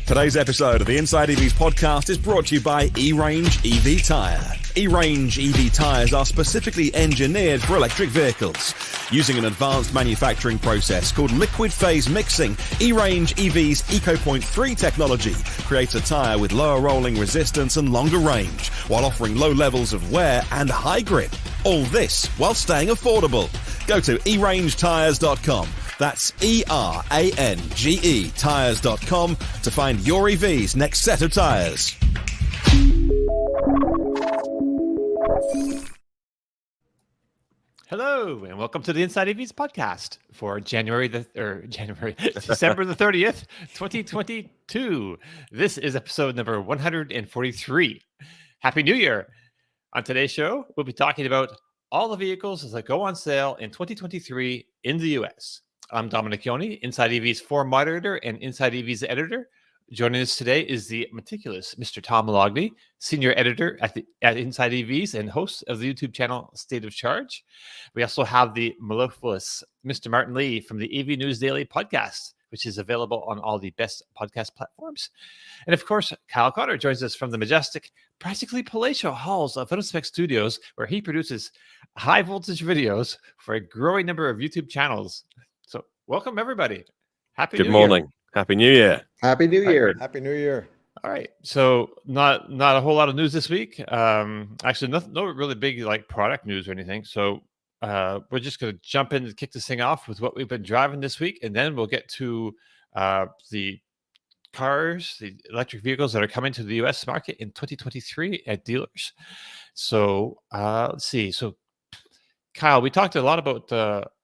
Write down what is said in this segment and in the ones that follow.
Today's episode of the Inside EVs podcast is brought to you by E-Range EV Tyre. E-Range EV tyres are specifically engineered for electric vehicles. Using an advanced manufacturing process called liquid phase mixing, E-Range EV's EcoPoint 3 technology creates a tyre with lower rolling resistance and longer range, while offering low levels of wear and high grip. All this while staying affordable. Go to erangetires.com. That's ERANGE tires.com to find your EV's next set of tyres. Hello, and welcome to the Inside EVs podcast for December the 30th, 2022. This is episode number 143. Happy New Year. On today's show, we'll be talking about all the vehicles that go on sale in 2023 in the US. I'm Dominic Yoni, Inside EV's forum moderator and Inside EV's editor. Joining us today is the meticulous Mr. Tom Logney, senior editor at Inside EVs and host of the YouTube channel State of Charge. We also have the mellifluous Mr. Martin Lee from the EV News Daily podcast, which is available on all the best podcast platforms. And of course, Kyle Connor joins us from the majestic, practically palatial halls of Photospec Studios, where he produces high voltage videos for a growing number of YouTube channels. So welcome, everybody. Good morning. Happy New Year. Happy New Year. Happy New Year. All right. So not a whole lot of news this week. Actually, no really big like product news or anything. So we're just going to jump in and kick this thing off with what we've been driving this week. And then we'll get to the cars, the electric vehicles that are coming to the US market in 2023 at dealers. So let's see. So Kyle, we talked a lot about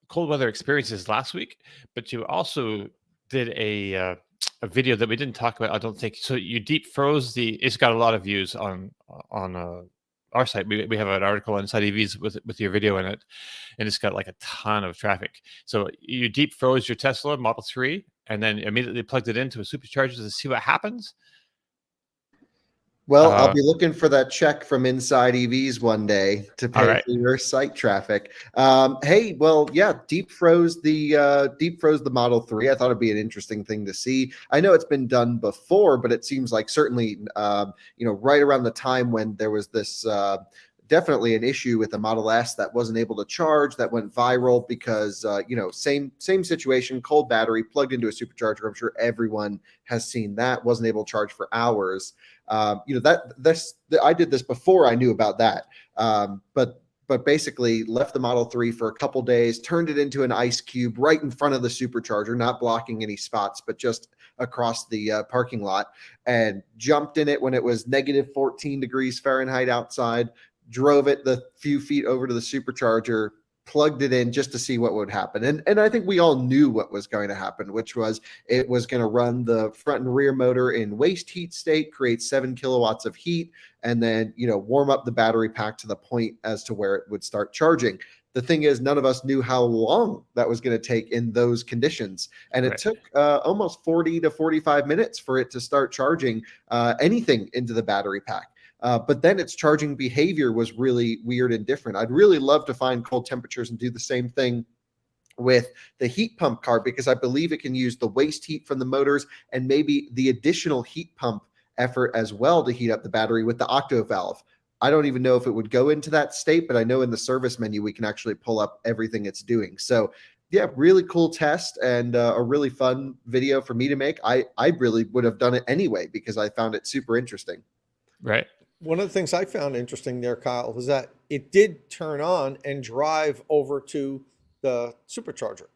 cold weather experiences last week, but you also did a video that we didn't talk about, I don't think. So you deep froze it's got a lot of views on our site. We have an article on Inside EVs with your video in it, and it's got like a ton of traffic. So you deep froze your Tesla Model 3 and then immediately plugged it into a supercharger to see what happens. Well, I'll be looking for that check from Inside EVs one day to pay for your site traffic. Hey, well, yeah, deep froze the Model 3. I thought it'd be an interesting thing to see. I know it's been done before, but it seems like certainly, right around the time when there was this definitely an issue with the Model S that wasn't able to charge, that went viral because, same situation, cold battery plugged into a supercharger. I'm sure everyone has seen that, wasn't able to charge for hours. I did this before I knew about that. But basically left the Model 3 for a couple days, turned it into an ice cube right in front of the supercharger, not blocking any spots, but just across the parking lot, and jumped in it when it was negative 14 degrees Fahrenheit outside, drove it the few feet over to the supercharger, plugged it in just to see what would happen. And I think we all knew what was going to happen, which was it was going to run the front and rear motor in waste heat state, create 7 kilowatts of heat, and then, warm up the battery pack to the point as to where it would start charging. The thing is, none of us knew how long that was going to take in those conditions. And it took almost 40 to 45 minutes for it to start charging anything into the battery pack. But then its charging behavior was really weird and different. I'd really love to find cold temperatures and do the same thing with the heat pump car, because I believe it can use the waste heat from the motors and maybe the additional heat pump effort as well to heat up the battery with the octo valve. I don't even know if it would go into that state, but I know in the service menu, we can actually pull up everything it's doing. So yeah, really cool test and a really fun video for me to make. I really would have done it anyway because I found it super interesting. Right. One of the things I found interesting there, Kyle, was that it did turn on and drive over to the supercharger.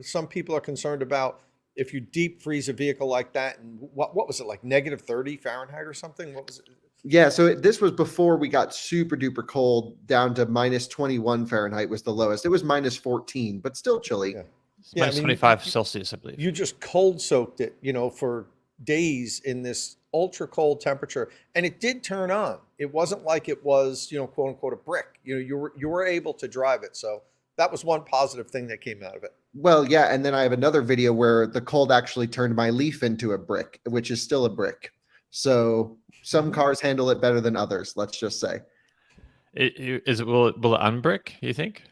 Some people are concerned about if you deep freeze a vehicle like that, and what was it, like negative 30 Fahrenheit or something? What was it? Yeah, so this was before we got super duper cold, down to minus 21 Fahrenheit was the lowest. It was minus 14, but still chilly. Yeah. Minus 25 Celsius, I believe. You just cold soaked it, for days in this ultra cold temperature, and it did turn on. It wasn't like it was, quote unquote, a brick. You were able to drive it. So that was one positive thing that came out of it. Well, yeah, and then I have another video where the cold actually turned my Leaf into a brick, which is still a brick. So some cars handle it better than others, let's just say. Will it unbrick, you think?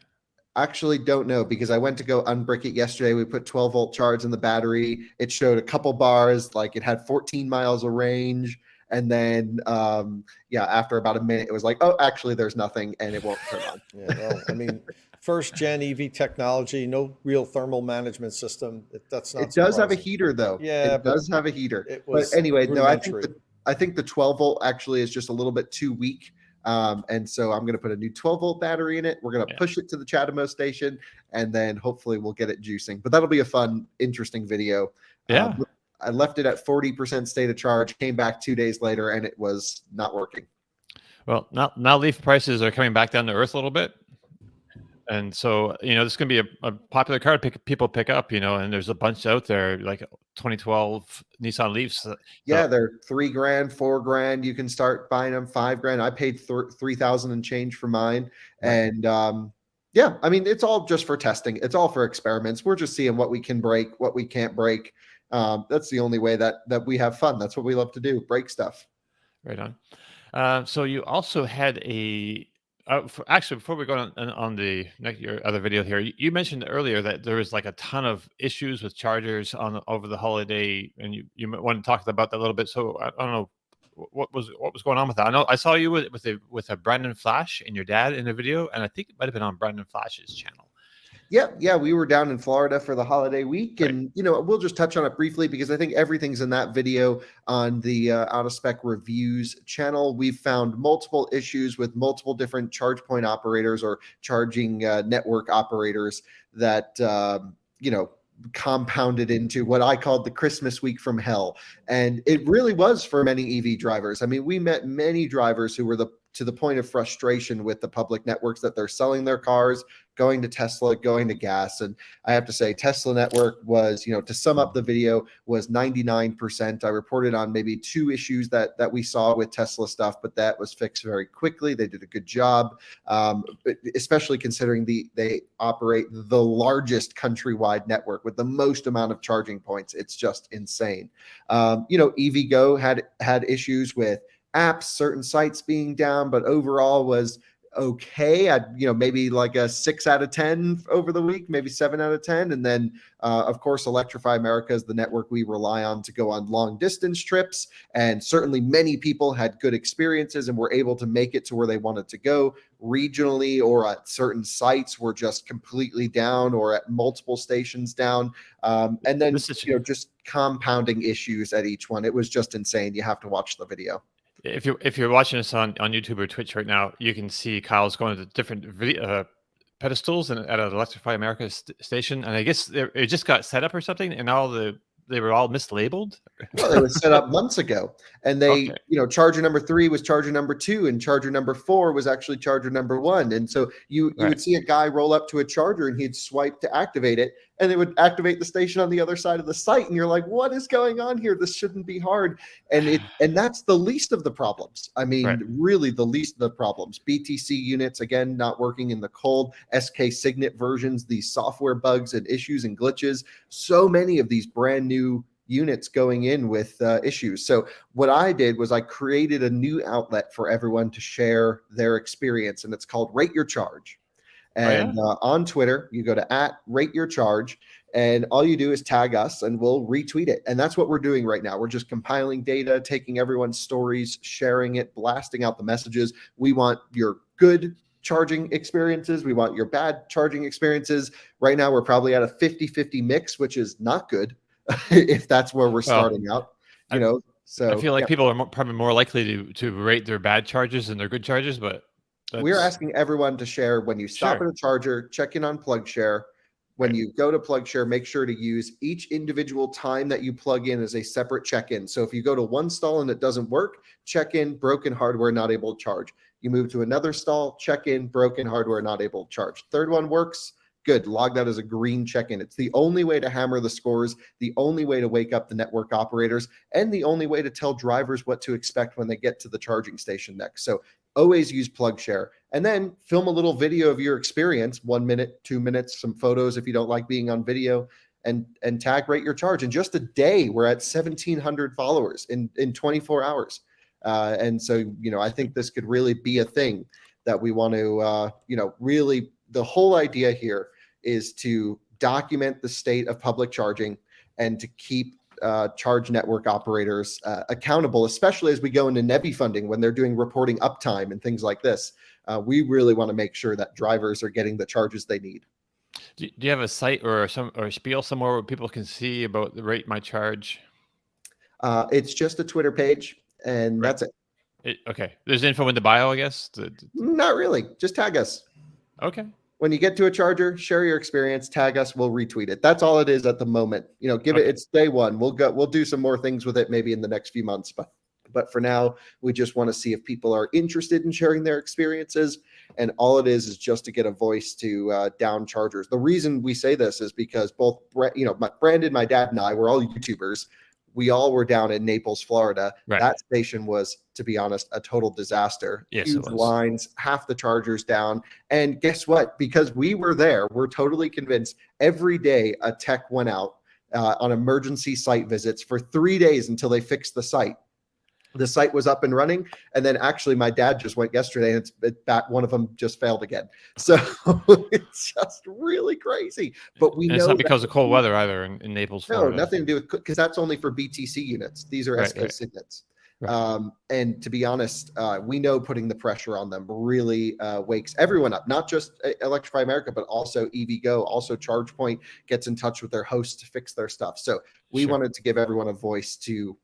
Actually don't know, because I went to go unbrick it yesterday. We put 12-volt charge in the battery. It showed a couple bars, like it had 14 miles of range. And then, after about a minute, it was like, oh, actually, there's nothing, and it won't turn on. Yeah, well, I mean, first gen EV technology, no real thermal management system. That's not. It does have a heater, though. Yeah, it does have a heater. But anyway, no, I think the 12-volt actually is just a little bit too weak. And so I'm going to put a new 12-volt battery in it. We're going to push it to the CHAdeMO station, and then hopefully we'll get it juicing. But that'll be a fun, interesting video. Yeah. I left it at 40% state of charge, came back 2 days later, and it was not working. Well, now Leaf prices are coming back down to earth a little bit. And so, this is going to be a popular car people pick up, and there's a bunch out there, like 2012 Nissan Leafs. Yeah, they're $3,000, $4,000. You can start buying them $5,000. I paid $3,000 and change for mine. Right. And I mean, it's all just for testing. It's all for experiments. We're just seeing what we can break, what we can't break. That's the only way that we have fun. That's what we love to do, break stuff. Right on. So you also had actually, before we go on your other video here, you mentioned earlier that there was like a ton of issues with chargers over the holiday, and you want to talk about that a little bit. So I don't know what was going on with that. I know I saw you with a Brandon Flash and your dad in a video, and I think it might have been on Brandon Flash's channel. Yeah, we were down in Florida for the holiday week, and we'll just touch on it briefly because I think everything's in that video on the Out of Spec Reviews channel. We've found multiple issues with multiple different charge point operators or charging network operators that compounded into what I called the Christmas week from hell, and it really was for many EV drivers. I mean, we met many drivers who were to the point of frustration with the public networks that they're selling their cars, going to Tesla, going to gas. And I have to say, Tesla network was, to sum up the video, was 99%. I reported on maybe 2 issues that we saw with Tesla stuff, but that was fixed very quickly. They did a good job, especially considering they operate the largest countrywide network with the most amount of charging points. It's just insane. EVgo had issues with apps, certain sites being down, but overall was okay. Maybe like a 6 out of 10 over the week, maybe 7 out of 10. And then, of course, Electrify America is the network we rely on to go on long distance trips. And certainly many people had good experiences and were able to make it to where they wanted to go. Regionally or at certain sites were just completely down, or at multiple stations down. And then, just compounding issues at each one. It was just insane. You have to watch the video. If you're watching us on YouTube or Twitch right now, you can see Kyle's going to different pedestals at an Electrify America station, and I guess it just got set up or something, and they were all mislabeled. Well, they were set up months ago, and they, charger number 3 was charger number 2, and charger number 4 was actually charger number 1. And so you would see a guy roll up to a charger, and he'd swipe to activate it, and it would activate the station on the other side of the site, and you're like, what is going on here? This shouldn't be hard. And that's the least of the problems. I mean, really the least of the problems. BTC units, again, not working in the cold. SK Signet versions, these software bugs and issues and glitches. So many of these brand new units going in with issues. So what I did was I created a new outlet for everyone to share their experience, and it's called Rate Your Charge. And on Twitter, you go to @RateYourCharge, and all you do is tag us, and we'll retweet it. And that's what we're doing right now. We're just compiling data, taking everyone's stories, sharing it, blasting out the messages. We want your good charging experiences. We want your bad charging experiences. Right now, we're probably at a 50-50 mix, which is not good if that's where we're starting out. So I feel like people are probably more likely to rate their bad charges than their good charges, but we're asking everyone to share when you stop at a charger, check in on PlugShare. When you go to PlugShare, make sure to use each individual time that you plug in as a separate check-in. So if you go to one stall and it doesn't work, check in, broken hardware, not able to charge. You move to another stall, check in, broken hardware, not able to charge. Third one works, good. Log that as a green check-in. It's the only way to hammer the scores, the only way to wake up the network operators, and the only way to tell drivers what to expect when they get to the charging station next. So always use PlugShare, and then film a little video of your experience, 1 minute, 2 minutes, some photos if you don't like being on video, and tag Rate Your Charge. In just a day, we're at 1,700 followers in 24 hours. And so, I think this could really be a thing that we want to, really the whole idea here is to document the state of public charging and to keep charge network operators accountable, especially as we go into NEVI funding when they're doing reporting uptime and things like this. We really want to make sure that drivers are getting the charges they need. Do you have a site or a spiel somewhere where people can see about the rate my charge? It's just a Twitter page, and that's it. Okay. There's info in the bio, I guess? Not really. Just tag us. Okay. When you get to a charger, share your experience, tag us, we'll retweet it. That's all it is at the moment. Give it, it's day one. We'll do some more things with it maybe in the next few months, but for now, we just want to see if people are interested in sharing their experiences. And all it is just to get a voice to down chargers. The reason we say this is because both, Brandon, my dad, and I, we're all YouTubers. We all were down in Naples, Florida. Right. That station was, to be honest, a total disaster. Yes, huge lines, half the chargers down. And guess what? Because we were there, we're totally convinced every day a tech went out on emergency site visits for 3 days until they fixed the site. The site was up and running. And then actually my dad just went yesterday and it's back. One of them just failed again. So it's just really crazy. But we know it's not because of cold weather either in Naples, Florida. No, nothing to do with, because that's only for BTC units. These are SK signets. Right. And to be honest, we know putting the pressure on them really wakes everyone up, not just Electrify America, but also EVgo, also ChargePoint gets in touch with their hosts to fix their stuff. So we wanted to give everyone a voice to,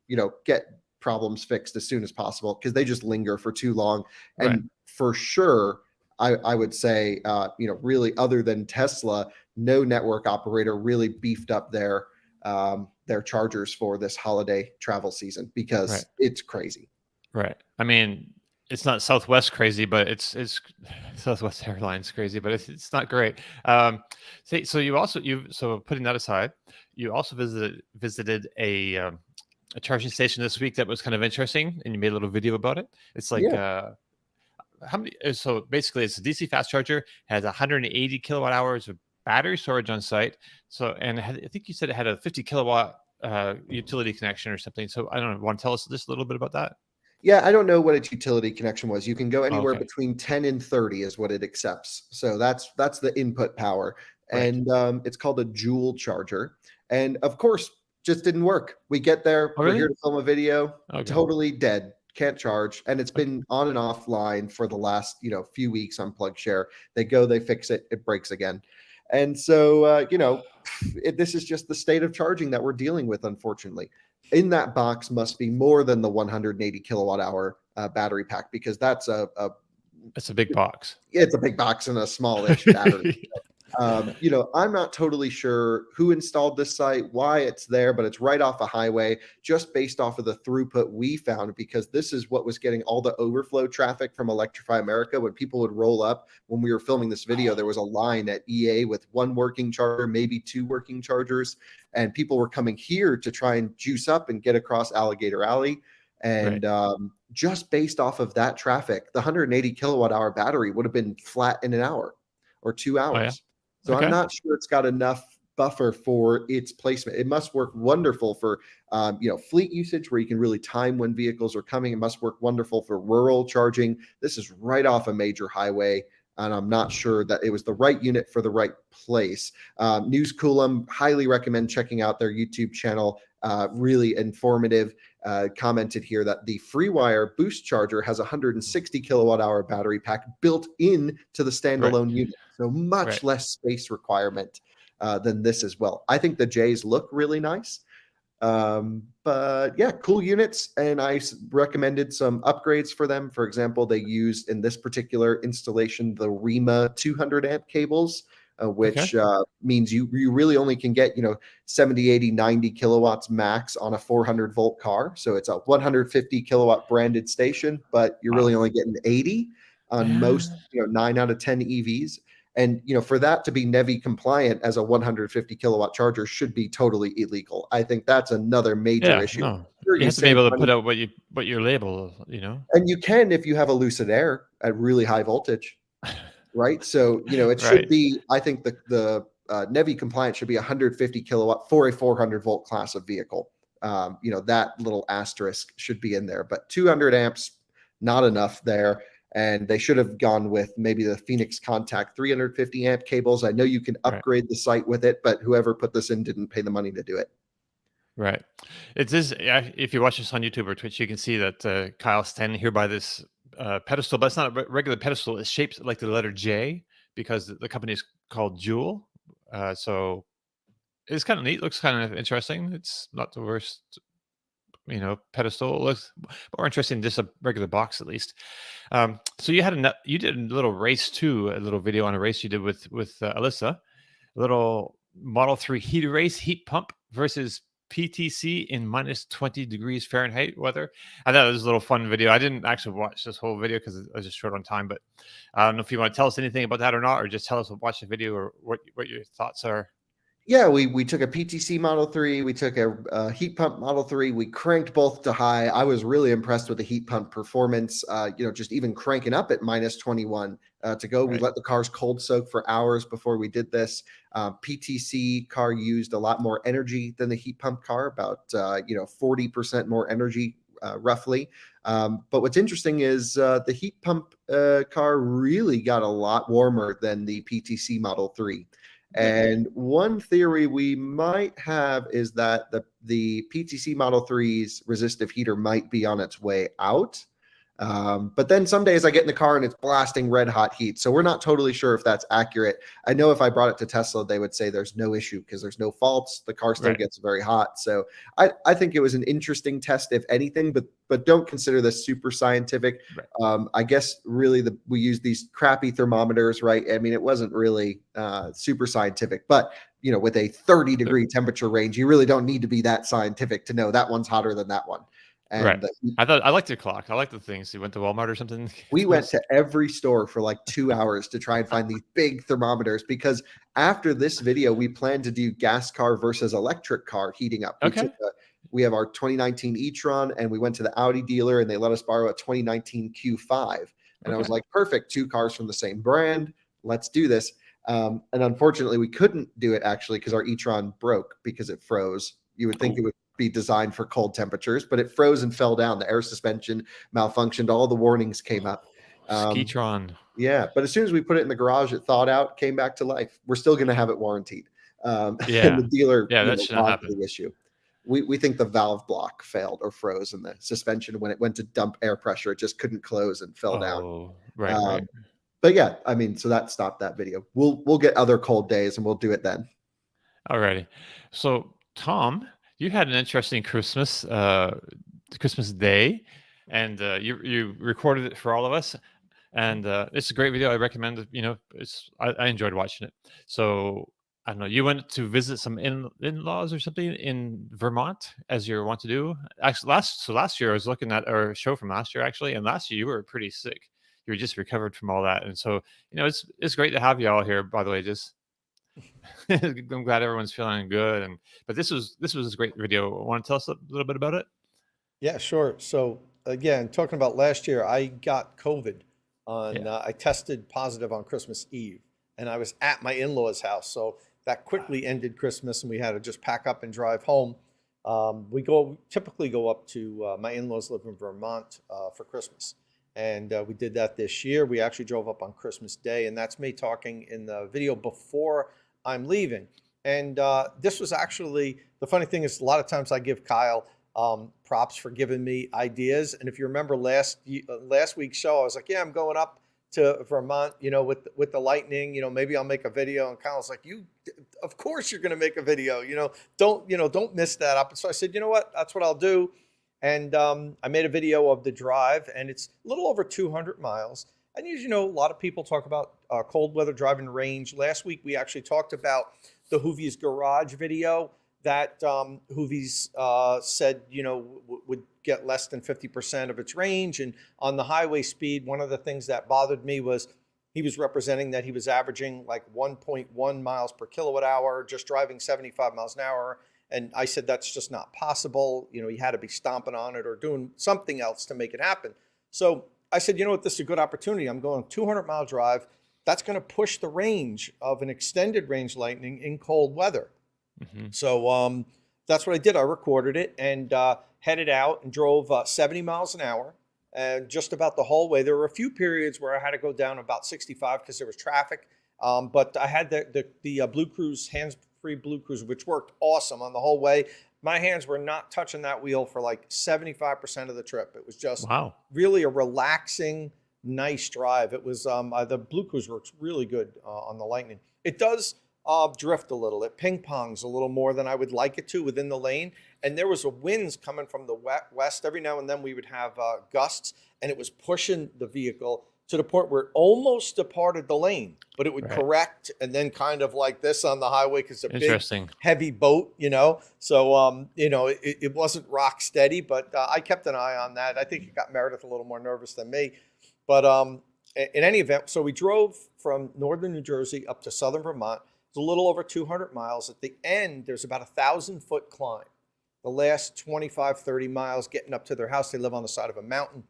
get problems fixed as soon as possible, because they just linger for too long. And for sure, I would say, really, other than Tesla, no network operator really beefed up their chargers for this holiday travel season, because it's crazy. Right. I mean, it's not Southwest crazy, but it's Southwest Airlines crazy, but it's not great. So putting that aside, you also visited a charging station this week that was kind of interesting, and you made a little video about it. It's like how many? So basically, it's a DC fast charger, has 180 kilowatt hours of battery storage on site. So, and I think you said it had a 50 kilowatt utility connection or something. So I don't know. Want to tell us just a little bit about that? Yeah, I don't know what its utility connection was. You can go anywhere between 10 and 30 is what it accepts. So that's the input power, and it's called a Joule Charger. And of course, just didn't work. We get there, we're here to film a video, totally dead, can't charge. And it's been on and offline for the last, few weeks on PlugShare. They go, they fix it, it breaks again. And so, this is just the state of charging that we're dealing with, unfortunately. In that box must be more than the 180 kilowatt hour battery pack, because that's a big box. It's a big box and a smallish battery. I'm not totally sure who installed this site, why it's there, but it's right off a highway, just based off of the throughput we found, because this is what was getting all the overflow traffic from Electrify America. When people would roll up, when we were filming this video, there was a line at EA with one working charger, maybe two working chargers, and people were coming here to try and juice up and get across Alligator Alley. And just based off of that traffic, the 180 kilowatt hour battery would have been flat in an hour or 2 hours. So I'm not sure it's got enough buffer for its placement. It must work wonderful for, fleet usage, where you can really time when vehicles are coming. It must work wonderful for rural charging. This is right off a major highway, and I'm not sure that it was the right unit for the right place. News Coolum, highly recommend checking out their YouTube channel. Really informative. Commented here that the FreeWire Boost Charger has a 160 kilowatt hour battery pack built in to the standalone unit. So much less space requirement than this as well. I think the J's look really nice. But yeah, cool units. And I recommended some upgrades for them. For example, they used in this particular installation the REMA 200 amp cables, which means you really only can get 70, 80, 90 kilowatts max on a 400 volt car. So it's a 150 kilowatt branded station, but you're really only getting 80 on most 9 out of 10 EVs. And for that to be NEVI compliant as a 150 kilowatt charger should be totally illegal. I think that's another major issue. No. You have to be able to put out what your label, And you can if you have a Lucid Air at really high voltage. Right. So, it should be, I think the NEVI compliant should be 150 kilowatt for a 400 volt class of vehicle. That little asterisk should be in there, but 200 amps, not enough there. And they should have gone with maybe the Phoenix Contact 350 amp cables. I know you can upgrade the sight with it, but whoever put this in didn't pay the money to do it. Right. It is. If you watch this on YouTube or Twitch, you can see that Kyle's standing here by this pedestal, but it's not a regular pedestal. It's shaped like the letter J because the company is called Joule. So it's kind of neat. Looks kind of interesting. It's not the worst, pedestal. It looks more interesting than just a regular box, at least. So you did a little race too, a little video on a race you did with Alyssa, a little Model 3 heat race, heat pump versus PTC in minus 20 degrees Fahrenheit weather. I thought it was a little fun video. I didn't actually watch this whole video because I was just short on time, but I don't know if you want to tell us anything about that or not, or just tell us watch the video or what your thoughts are. Yeah, we took a PTC Model 3, we took a heat pump Model 3, we cranked both to high. I was really impressed with the heat pump performance, just even cranking up at minus 21 to go. Right. We let the cars cold soak for hours before we did this. PTC car used a lot more energy than the heat pump car, about 40% more energy roughly. But what's interesting is the heat pump car really got a lot warmer than the PTC Model 3. And one theory we might have is that the PTC Model 3's resistive heater might be on its way out. But then some days I get in the car and it's blasting red hot heat. So we're not totally sure if that's accurate. I know if I brought it to Tesla, they would say there's no issue because there's no faults. The car still gets very hot. So I think it was an interesting test, if anything, but don't consider this super scientific. Right. I guess really we use these crappy thermometers, right? I mean, it wasn't really super scientific, but with a 30-degree temperature range, you really don't need to be that scientific to know that one's hotter than that one. And right. I liked your clock. I like the things. You went to Walmart or something? We went to every store for like 2 hours to try and find these big thermometers, because after this video, we plan to do gas car versus electric car heating up. Okay. We have our 2019 e-tron, and we went to the Audi dealer and they let us borrow a 2019 Q5. And I was like, perfect, 2 cars from the same brand. Let's do this. And unfortunately, we couldn't do it actually because our e-tron broke because it froze. You would think it would be designed for cold temperatures, but it froze and fell down. The air suspension malfunctioned. All the warnings came up. Skitron. Yeah, but as soon as we put it in the garage, it thawed out, came back to life. We're still going to have it warranted. And the dealer that should not happen. The issue. We think the valve block failed or froze in the suspension when it went to dump air pressure. It just couldn't close and fell down. Right. But yeah, I mean, so that stopped that video. We'll get other cold days and we'll do it then. Alrighty. So Tom, you had an interesting Christmas day, and you recorded it for all of us, and it's a great video. I recommend it. I enjoyed watching it. So I don't know. You went to visit some in-laws or something in Vermont, as you want to do. Actually, last year I was looking at our show from last year, actually, and last year you were pretty sick. You were just recovered from all that, and so it's great to have you all here. By the way, just. I'm glad everyone's feeling good, but this was a great video. Want to tell us a little bit about it? Yeah, sure. So again, talking about last year, I got COVID I tested positive on Christmas Eve, and I was at my in-laws' house. So that quickly ended Christmas, and we had to just pack up and drive home. We typically go up to my in-laws live in Vermont for Christmas. And we did that this year. We actually drove up on Christmas Day, and that's me talking in the video before I'm leaving. And this was actually, the funny thing is a lot of times I give Kyle props for giving me ideas. And if you remember last week's show, I was like, yeah, I'm going up to Vermont, with the lightning, maybe I'll make a video. And Kyle's like, of course you're going to make a video, don't miss that up. So I said, you know what, that's what I'll do. And I made a video of the drive, and it's a little over 200 miles. And as you know, a lot of people talk about cold weather driving range. Last week, we actually talked about the Hoovies Garage video that Hoovies said, would get less than 50% of its range. And on the highway speed, one of the things that bothered me was he was representing that he was averaging like 1.1 miles per kilowatt hour, just driving 75 miles an hour. And I said, that's just not possible. He had to be stomping on it or doing something else to make it happen. So I said, you know what, this is a good opportunity. I'm going 200-mile drive. That's going to push the range of an extended range Lightning in cold weather. Mm-hmm. So that's what I did. I recorded it and headed out and drove 70 miles an hour. and just about the whole way. There were a few periods where I had to go down about 65 because there was traffic. But I had the Blue Cruise, hands-free Blue Cruise, which worked awesome on the whole way. My hands were not touching that wheel for like 75% of the trip. It was just really a relaxing, nice drive. It was the Blue Cruise works really good on the Lightning. It does drift a little. It ping-pongs a little more than I would like it to within the lane. And there was winds coming from the west. Every now and then we would have gusts, and it was pushing the vehicle to the point where it almost departed the lane, but it would correct and then kind of like this on the highway because it's a big, heavy boat, you know. So, you know, it wasn't rock steady, but I kept an eye on that. I think it got Meredith a little more nervous than me. But in any event, so we drove from northern New Jersey up to southern Vermont. It's a little over 200 miles. At the end, there's about 1,000-foot climb. The last 25, 30 miles getting up to their house, they live on the side of a mountain.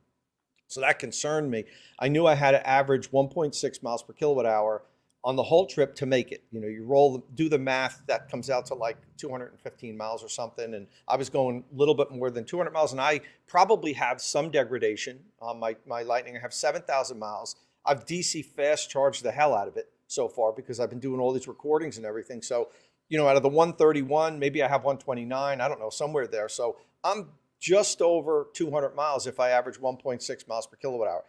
So that concerned me. I knew I had to average 1.6 miles per kilowatt hour on the whole trip to make it. You know, you do the math, that comes out to like 215 miles or something. And I was going a little bit more than 200 miles. And I probably have some degradation on my Lightning. I have 7,000 miles. I've DC fast charged the hell out of it so far because I've been doing all these recordings and everything. So, you know, out of the 131, maybe I have 129, I don't know, somewhere there. So I'm just over 200 miles if I average 1.6 miles per kilowatt hour.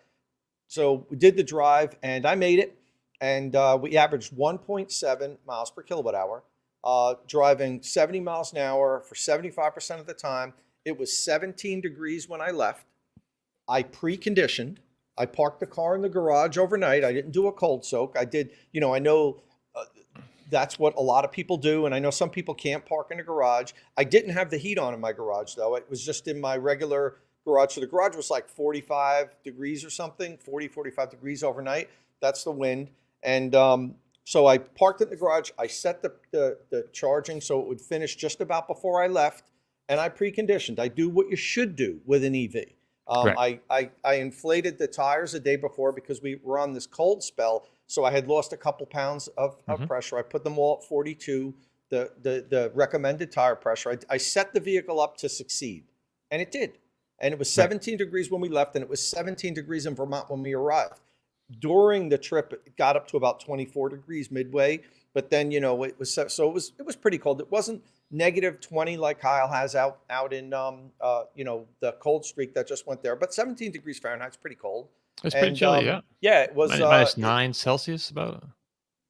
So we did the drive and I made it. And we averaged 1.7 miles per kilowatt hour, driving 70 miles an hour for 75% of the time. It was 17 degrees when I left. I preconditioned. I parked the car in the garage overnight. I didn't do a cold soak. I did, you know, I know that's what a lot of people do. And I know some people can't park in a garage. I didn't have the heat on in my garage though. It was just in my regular garage. So the garage was like 45 degrees or something, 40, 45 degrees overnight. That's the wind. And so I parked it in the garage. I set the charging so it would finish just about before I left. And I preconditioned. I do what you should do with an EV. I inflated the tires the day before because we were on this cold spell. So I had lost a couple pounds of pressure. I put them all at 42, the recommended tire pressure. I set the vehicle up to succeed, and it did. And it was 17 degrees when we left, and it was 17 degrees in Vermont when we arrived. During the trip, it got up to about 24 degrees midway, but then, you know, it was pretty cold. It wasn't negative 20 like Kyle has out in you know, the cold streak that just went there, but 17 degrees Fahrenheit is pretty cold. It's pretty chilly, yeah. Yeah, it was minus 9 Celsius about.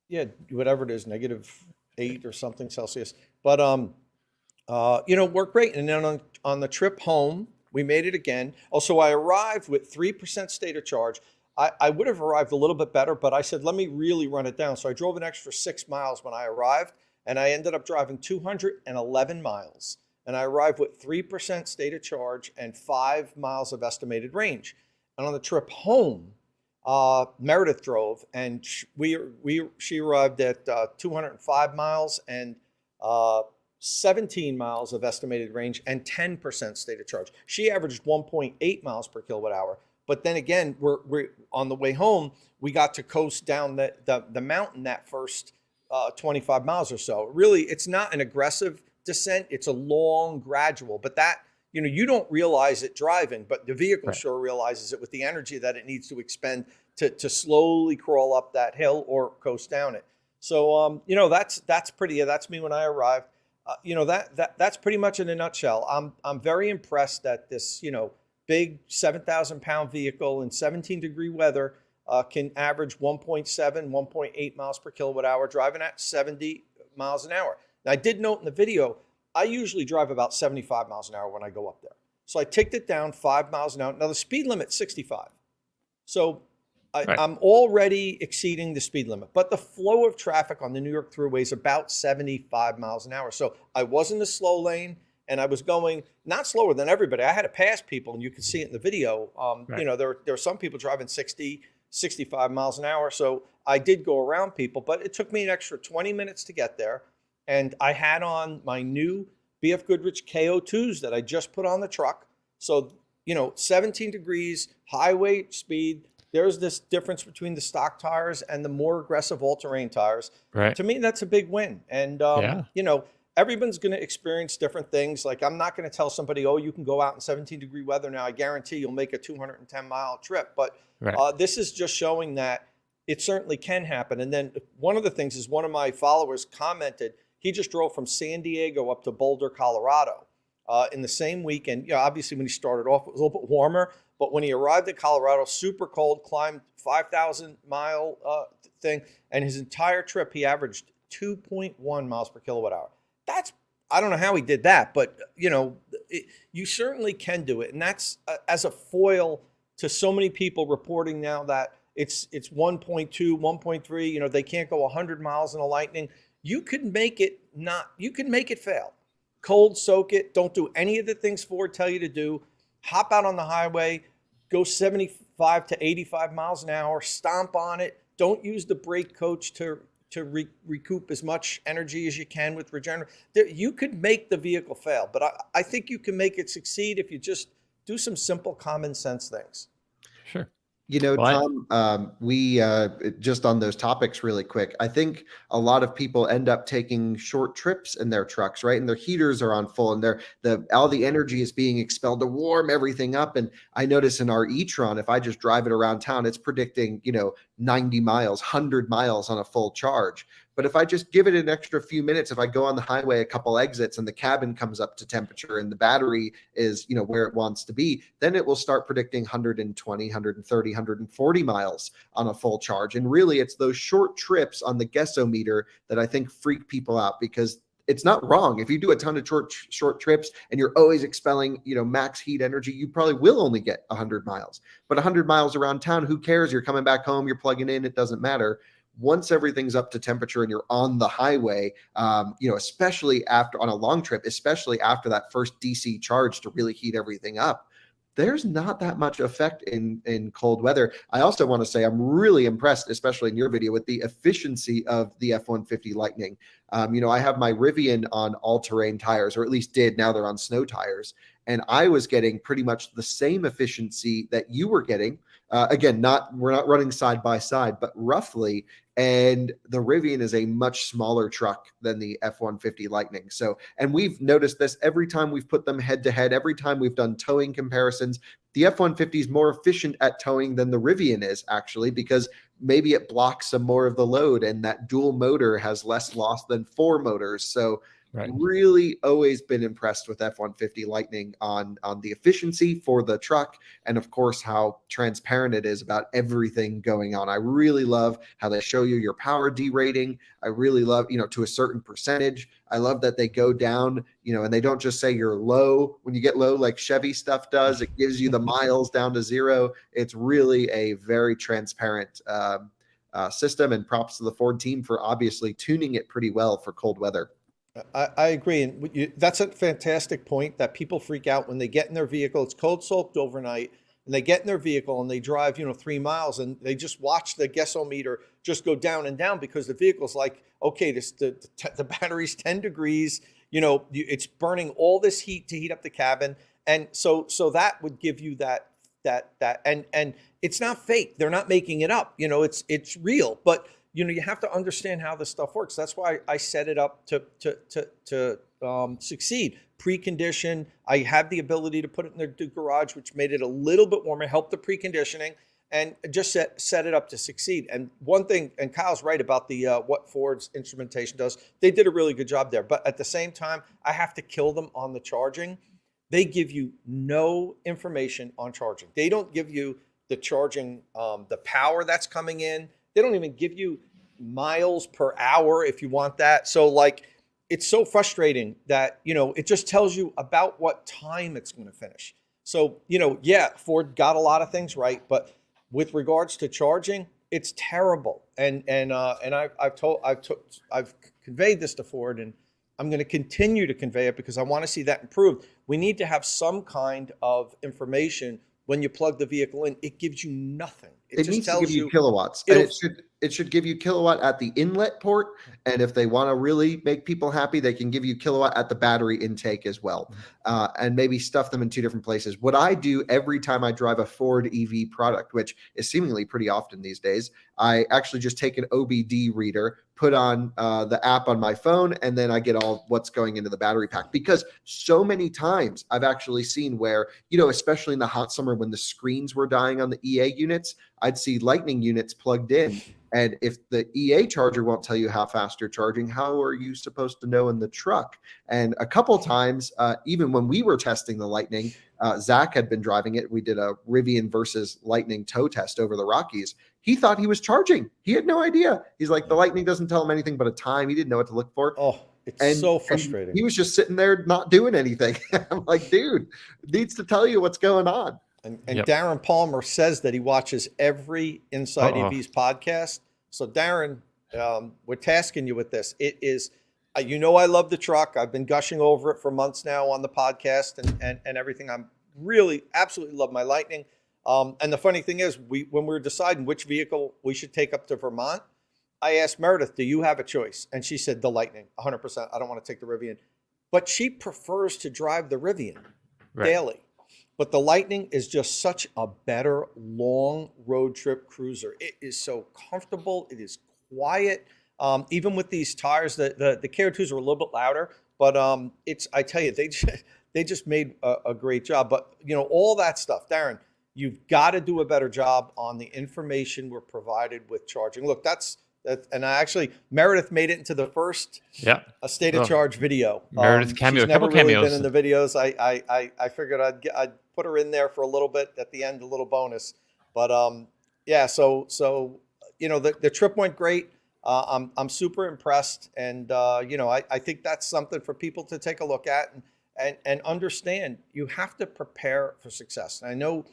Yeah, whatever it is, -8 or something Celsius. But you know, worked great. And then on the trip home, we made it again. Also, I arrived with 3% state of charge. I would have arrived a little bit better, but I said, let me really run it down. So I drove an extra 6 miles when I arrived, and I ended up driving 211 miles. And I arrived with 3% state of charge and 5 miles of estimated range. And on the trip home, Meredith drove, and she arrived at 205 miles and 17 miles of estimated range and 10% state of charge. She averaged 1.8 miles per kilowatt hour. But then again, we're on the way home, we got to coast down the mountain that first 25 miles or so. Really, it's not an aggressive descent. It's a long, gradual. But that, you know, you don't realize it driving, but the vehicle sure realizes it with the energy that it needs to expend to slowly crawl up that hill or coast down it. So, you know, that's me when I arrived. You know, that's pretty much in a nutshell. I'm very impressed that this, you know, big 7,000-pound vehicle in 17-degree weather can average 1.7, 1.8 miles per kilowatt hour, driving at 70 miles an hour. Now, I did note in the video, I usually drive about 75 miles an hour when I go up there. So I ticked it down 5 miles an hour. Now, the speed limit's 65. So I'm already exceeding the speed limit. But the flow of traffic on the New York thruway is about 75 miles an hour. So I was in the slow lane, and I was going not slower than everybody. I had to pass people, and you can see it in the video. You know, there are some people driving 60, 65 miles an hour. So I did go around people, but it took me an extra 20 minutes to get there. And I had on my new BF Goodrich KO2s that I just put on the truck. So, you know, 17 degrees, highway speed. There's this difference between the stock tires and the more aggressive all-terrain tires. To me, that's a big win. And, you know, everyone's going to experience different things. Like I'm not going to tell somebody, oh, you can go out in 17-degree weather now. I guarantee you'll make a 210-mile trip. But this is just showing that it certainly can happen. And then one of the things is one of my followers commented, he just drove from San Diego up to Boulder, Colorado in the same weekend. You know, obviously when he started off, it was a little bit warmer, but when he arrived in Colorado, super cold, climbed 5,000-mile thing, and his entire trip, he averaged 2.1 miles per kilowatt hour. That's, I don't know how he did that, but you know, you certainly can do it. And that's as a foil to so many people reporting now that it's 1.2, 1.3, you know, they can't go 100 miles in a Lightning. You could make it you can make it fail. Cold soak it. Don't do any of the things Ford tell you to do. Hop out on the highway, go 75 to 85 miles an hour, stomp on it. Don't use the brake coach to recoup as much energy as you can with regenerative. You could make the vehicle fail, but I think you can make it succeed if you just do some simple common sense things. Sure. You know, Tom, we just on those topics really quick. I think a lot of people end up taking short trips in their trucks, right? And their heaters are on full and all the energy is being expelled to warm everything up. And I notice in our e-tron, if I just drive it around town, it's predicting, 90 miles, 100 miles on a full charge. But if I just give it an extra few minutes, if I go on the highway a couple exits and the cabin comes up to temperature and the battery is, where it wants to be, then it will start predicting 120, 130, 140 miles on a full charge. And really, it's those short trips on the guessometer that I think freak people out, because it's not wrong. If you do a ton of short trips and you're always expelling, max heat energy, you probably will only get 100 miles. But 100 miles around town, who cares? You're coming back home, you're plugging in, it doesn't matter. Once everything's up to temperature and you're on the highway, especially after on a long trip, especially after that first DC charge to really heat everything up, there's not that much effect in cold weather. I also want to say I'm really impressed, especially in your video, with the efficiency of the F-150 Lightning. I have my Rivian on all-terrain tires, or at least did. Now they're on snow tires. And I was getting pretty much the same efficiency that you were getting. Again, we're not running side by side, but roughly. And the Rivian is a much smaller truck than the F-150 Lightning. So, and we've noticed this every time we've put them head to head, every time we've done towing comparisons. The F-150 is more efficient at towing than the Rivian is, actually, because maybe it blocks some more of the load, and that dual motor has less loss than four motors. So really always been impressed with F-150 Lightning on the efficiency for the truck, and of course how transparent it is about everything going on. I really love how they show you your power D rating. I really love, to a certain percentage. I love that they go down, and they don't just say you're low. When you get low, like Chevy stuff does, it gives you the miles down to zero. It's really a very transparent system, and props to the Ford team for obviously tuning it pretty well for cold weather. I agree. And that's a fantastic point, that people freak out when they get in their vehicle. It's cold soaked overnight, and they get in their vehicle and they drive, 3 miles, and they just watch the guessometer just go down and down, because the vehicle's like, okay, the battery's 10 degrees, it's burning all this heat to heat up the cabin. And so that would give you that, and it's not fake. They're not making it up. It's real, but you have to understand how this stuff works. That's why I set it up to succeed. Precondition. I have the ability to put it in the garage, which made it a little bit warmer, helped the preconditioning, and just set it up to succeed. And one thing, and Kyle's right about the what Ford's instrumentation does. They did a really good job there. But at the same time, I have to kill them on the charging. They give you no information on charging. They don't give you the charging, the power that's coming in. They don't even give you miles per hour if you want that. So it's so frustrating that, it just tells you about what time it's going to finish. So, Ford got a lot of things right, but with regards to charging, it's terrible. And I've conveyed this to Ford, and I'm going to continue to convey it because I want to see that improved. We need to have some kind of information when you plug the vehicle in. It gives you nothing. it just needs to tells give you kilowatts, and it should give you kilowatt at the inlet port. And if they want to really make people happy, they can give you kilowatt at the battery intake as well, and maybe stuff them in two different places. What I do every time I drive a Ford EV product, which is seemingly pretty often these days, I actually just take an OBD reader, put on the app on my phone, and then I get all what's going into the battery pack. Because so many times I've actually seen where, especially in the hot summer when the screens were dying on the EA units, I'd see Lightning units plugged in. And if the EA charger won't tell you how fast you're charging, how are you supposed to know in the truck? And a couple times, even when we were testing the Lightning, Zach had been driving it. We did a Rivian versus Lightning tow test over the Rockies. He thought he was charging. He had no idea. He's like, the Lightning doesn't tell him anything but a time. He didn't know what to look for. Oh, it's so frustrating. He was just sitting there not doing anything. I'm like, dude, it needs to tell you what's going on. And Darren Palmer says that he watches every Inside EVs podcast. So Darren, we're tasking you with this. It is, I love the truck. I've been gushing over it for months now on the podcast and everything. I'm really absolutely love my Lightning. And the funny thing is, when we were deciding which vehicle we should take up to Vermont, I asked Meredith, do you have a choice? And she said the Lightning, 100%. I don't want to take the Rivian. But she prefers to drive the Rivian daily. But the Lightning is just such a better long road trip cruiser. It is so comfortable. It is quiet. Even with these tires, the KO2s are a little bit louder, but I tell you, they just made a great job. But all that stuff, Darren, you've got to do a better job on the information we're provided with charging. Look, and Meredith made it into the first a state of charge video. Meredith cameo, she's never couple really cameos been in the videos. I figured I'd put her in there for a little bit at the end, a little bonus. But so the trip went great. I'm super impressed, and I think that's something for people to take a look at and understand. You have to prepare for success. And I know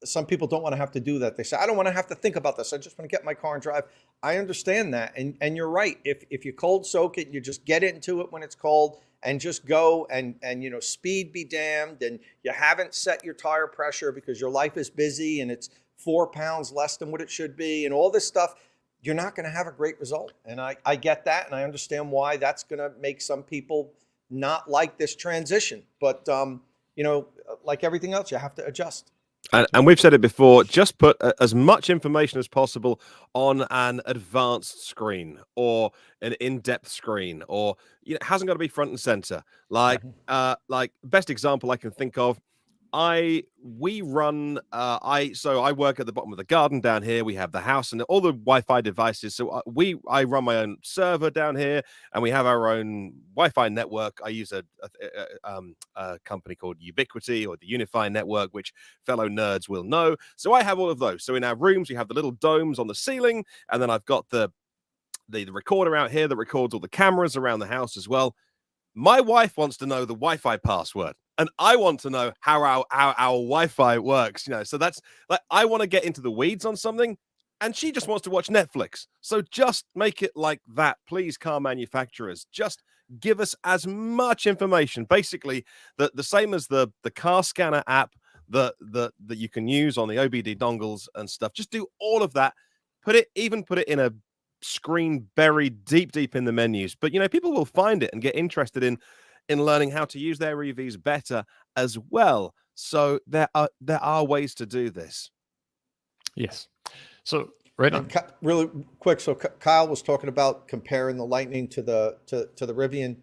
some people don't want to have to do that. They say, I don't want to have to think about this. I just want to get in my car and drive. I understand that. And you're right. If you cold soak it, you just get into it when it's cold and just go and speed be damned. And you haven't set your tire pressure because your life is busy and it's 4 pounds less than what it should be and all this stuff. You're not going to have a great result. And I get that. And I understand why that's going to make some people not like this transition. But, like everything else, you have to adjust. And we've said it before, just put as much information as possible on an advanced screen or an in-depth screen, or it hasn't got to be front and center. Like best example I can think of, I work at the bottom of the garden down here. We have the house and all the Wi-Fi devices. So I run my own server down here, and we have our own Wi-Fi network. I use a company called Ubiquiti, or the Unify network, which fellow nerds will know. So I have all of those. So in our rooms, we have the little domes on the ceiling, and then I've got the recorder out here that records all the cameras around the house as well. My wife wants to know the Wi-Fi password, and I want to know how our Wi-Fi works. So that's like, I want to get into the weeds on something, and she just wants to watch Netflix. So just make it like that, please, car manufacturers. Just give us as much information. Basically, the same as the car scanner app that you can use on the OBD dongles and stuff. Just do all of that. Put it in a screen buried deep in the menus. But people will find it and get interested in learning how to use their EVs better as well. So there are ways to do this. Yes. So right on. Really quick. So Kyle was talking about comparing the Lightning to the Rivian.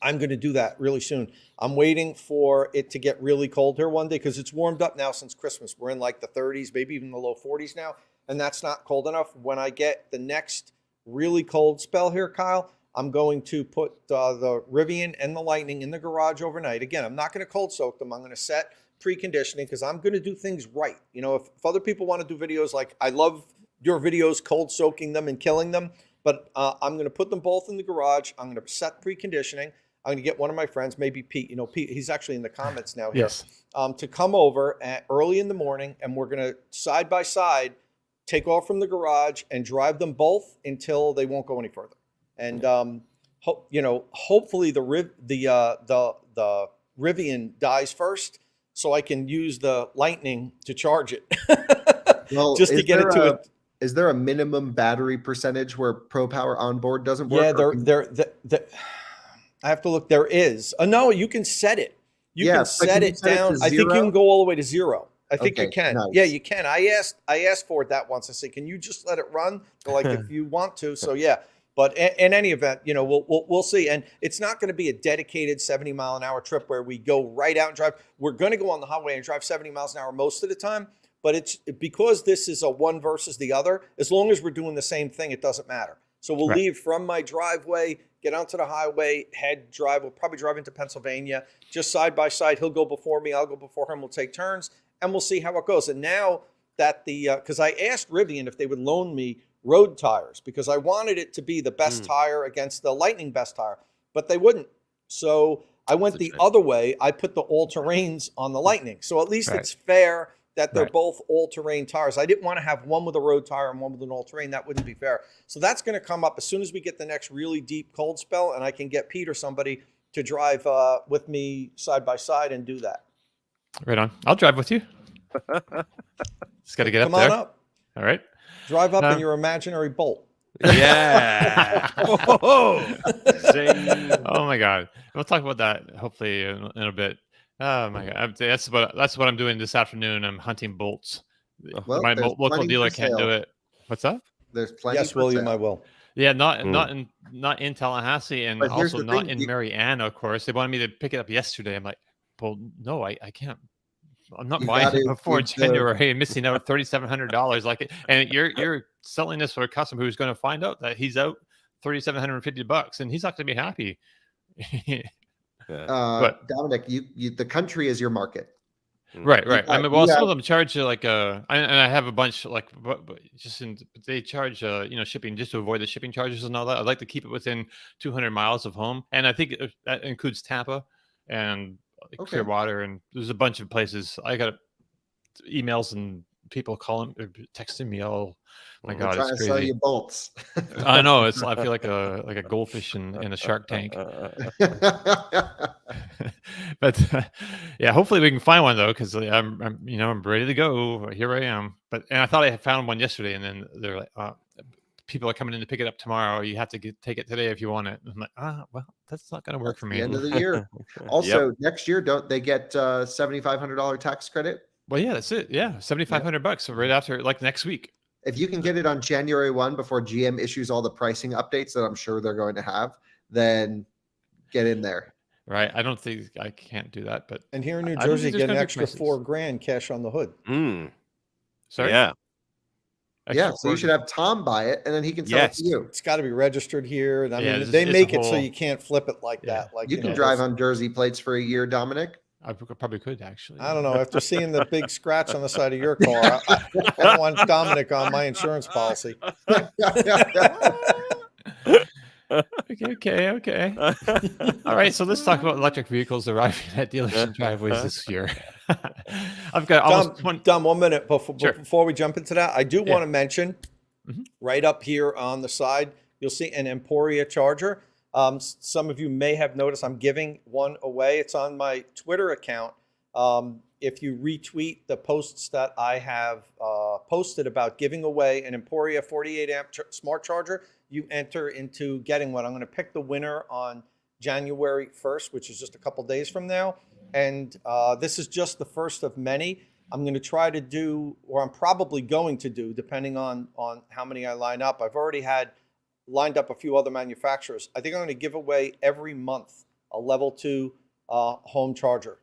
I'm going to do that really soon. I'm waiting for it to get really cold here one day because it's warmed up now since Christmas. We're in like the 30s, maybe even the low 40s now. And that's not cold enough. When I get the next really cold spell here, Kyle, I'm going to put the Rivian and the Lightning in the garage overnight. Again, I'm not going to cold soak them. I'm going to set preconditioning because I'm going to do things right. If other people want to do videos, like I love your videos, cold soaking them and killing them, but I'm going to put them both in the garage. I'm going to set preconditioning. I'm going to get one of my friends, maybe Pete. Pete, he's actually in the comments now here, yes, to come over early in the morning, and we're going to side by side take off from the garage and drive them both until they won't go any further. And hopefully the Rivian dies first, so I can use the Lightning to charge it. Well, just to get it to it. Is there a minimum battery percentage where Pro Power Onboard doesn't work? Yeah, I have to look. There is. No, you can set it. You can set it down. I think you can go all the way to 0. I think you can. Nice. Yeah, you can. I asked for it that once. I said, can you just let it run? They're like, if you want to. So yeah. But in any event, we'll see. And it's not going to be a dedicated 70-mile-an-hour trip where we go right out and drive. We're going to go on the highway and drive 70 miles an hour most of the time. But it's because this is a one versus the other. As long as we're doing the same thing, it doesn't matter. So we'll leave from my driveway, get onto the highway, drive. We'll probably drive into Pennsylvania, just side by side. He'll go before me. I'll go before him. We'll take turns, and we'll see how it goes. And now that because I asked Rivian if they would loan me road tires because I wanted it to be the best tire against the Lightning best tire, but they wouldn't. So I went the other way. I put the all-terrains on the Lightning. So at least it's fair that they're both all-terrain tires. I didn't want to have one with a road tire and one with an all-terrain. That wouldn't be fair. So that's going to come up as soon as we get the next really deep cold spell, and I can get Pete or somebody to drive with me side by side and do that. Right on. I'll drive with you. Just got to get up there. Come on up. All right. Drive up in your imaginary Bolt. Yeah. Oh my God. We'll talk about that hopefully in a bit. Oh my God. That's what I'm doing this afternoon. I'm hunting bolts. Well, my local dealer can't do it. What's up? There's plenty. Yes, William, I will. Yeah, not in Tallahassee and also not in Marianna, of course. They wanted me to pick it up yesterday. I'm like, well, no, I can't. I'm not buying it before January and missing out $3,700 like it. And you're selling this for a customer who's going to find out that he's out $3,750 and he's not going to be happy. Dominic, you the country is your market. Right. I mean, well, some of them charge like and I have a bunch like they charge shipping just to avoid the shipping charges and all that. I'd like to keep it within 200 miles of home, and I think that includes Tampa and Clearwater, and there's a bunch of places. I got emails and people calling or texting me all. My God, trying it's crazy. To sell you bolts. I know. I feel like a goldfish in a shark tank. But yeah, hopefully we can find one though, because I'm ready to go. Here I am. And I thought I had found one yesterday, and then they're like, people are coming in to pick it up tomorrow. You have to take it today if you want it. And I'm like, well, that's not going to work for me. The end of the year. Also, next year, don't they get $7,500 tax credit? Well, yeah, that's it. Yeah, $7,500 right after, like next week. If you can get it on January 1 before GM issues all the pricing updates that I'm sure they're going to have, then get in there. Right. I don't think I can't do that, but and here in New Jersey, get an extra $4,000 cash on the hood. Sorry. Yeah. Yeah, so you should have Tom buy it, and then he can sell it to you. It's got to be registered here, and I mean, they make it so you can't flip it like that. Like you can drive on Jersey plates for a year, Dominic. I probably could actually. I don't know. After seeing the big scratch on the side of your car, I don't want Dominic on my insurance policy. Okay. All right, so let's talk about electric vehicles arriving at dealership driveways this year. I've got almost Dom, 1 minute before we jump into that. I do want to mention right up here on the side, you'll see an Emporia charger. Some of you may have noticed I'm giving one away. It's on my Twitter account. If you retweet the posts that I have posted about giving away an Emporia 48 amp smart charger, you enter into getting one. I'm going to pick the winner on January 1st, which is just a couple days from now. And this is just the first of many. I'm going to try to do, or I'm probably going to do, depending on how many I line up. I've already lined up a few other manufacturers. I think I'm going to give away every month a level 2 home charger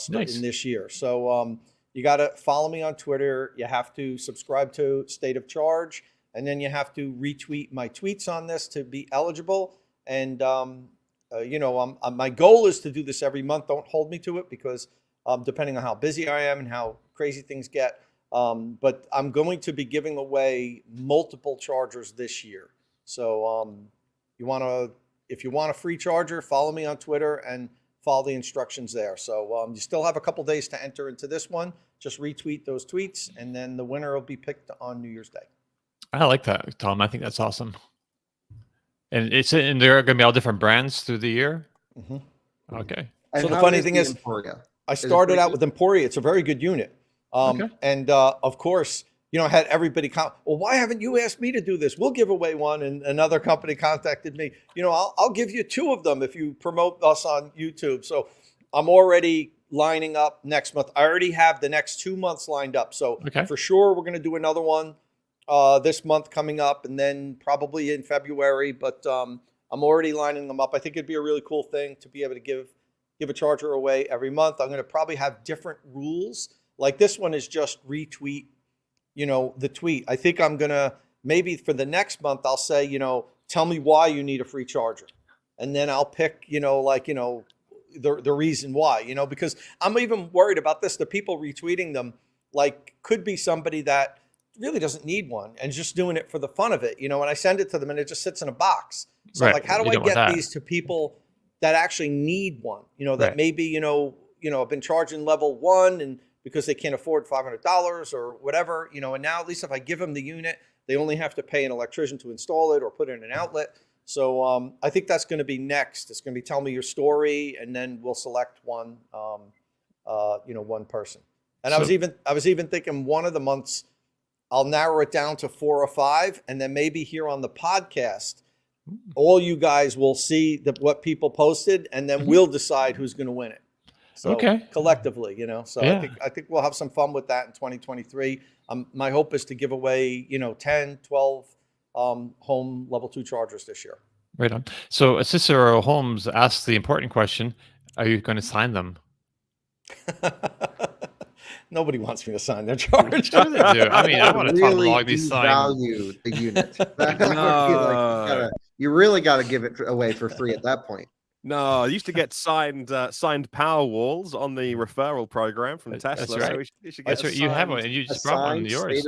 in this year. So you got to follow me on Twitter. You have to subscribe to State of Charge, and then you have to retweet my tweets on this to be eligible. And my goal is to do this every month. Don't hold me to it because depending on how busy I am and how crazy things get. But I'm going to be giving away multiple chargers this year. So if you want a free charger, follow me on Twitter and follow the instructions there. So you still have a couple days to enter into this one. Just retweet those tweets, and then the winner will be picked on New Year's Day. I like that, Tom. I think that's awesome. And there are going to be all different brands through the year. Mm-hmm. Okay. And so the funny thing is, I started out with Emporia. It's a very good unit. And of course, you know, I had everybody well, why haven't you asked me to do this? We'll give away one. And another company contacted me, you know, I'll give you 2 of them if you promote us on YouTube. So I'm already lining up next month. I already have the next 2 months lined up. So for sure, we're going to do another one this month coming up, and then probably in February. But I'm already lining them up. I think it'd be a really cool thing to be able to give a charger away every month. I'm going to probably have different rules. Like this one is just retweet, you know, the tweet. I think I'm going to, maybe for the next month, I'll say, you know, tell me why you need a free charger. And then I'll pick, you know, like, you know, the reason why, you know, because I'm even worried about this. The people retweeting them, like, could be somebody that really doesn't need one and just doing it for the fun of it, you know, and I send it to them and it just sits in a box. So I'm like, how do I get these to people that actually need one, you know, that maybe, you know, have been charging level 1 and because they can't afford $500 or whatever, you know, and now at least if I give them the unit, they only have to pay an electrician to install it or put in an outlet. So I think that's going to be next. It's going to be tell me your story, and then we'll select one, you know, one person. And I was even thinking one of the months I'll narrow it down to 4 or 5, and then maybe here on the podcast, all you guys will see what people posted, and then we'll decide who's going to win it. So collectively, you know, so I think we'll have some fun with that in 2023. My hope is to give away, you know, 10, 12 home level 2 chargers this year. Right on. So Cicero Holmes asked the important question: are you going to sign them? Nobody wants me to sign their charger. Sure they do. I mean, I want to talk log these signs. Value the unit. You really got to give it away for free at that point. No, I used to get signed power walls on the referral program from Tesla. That's right. So you should get you have one, and you just brought one of yours.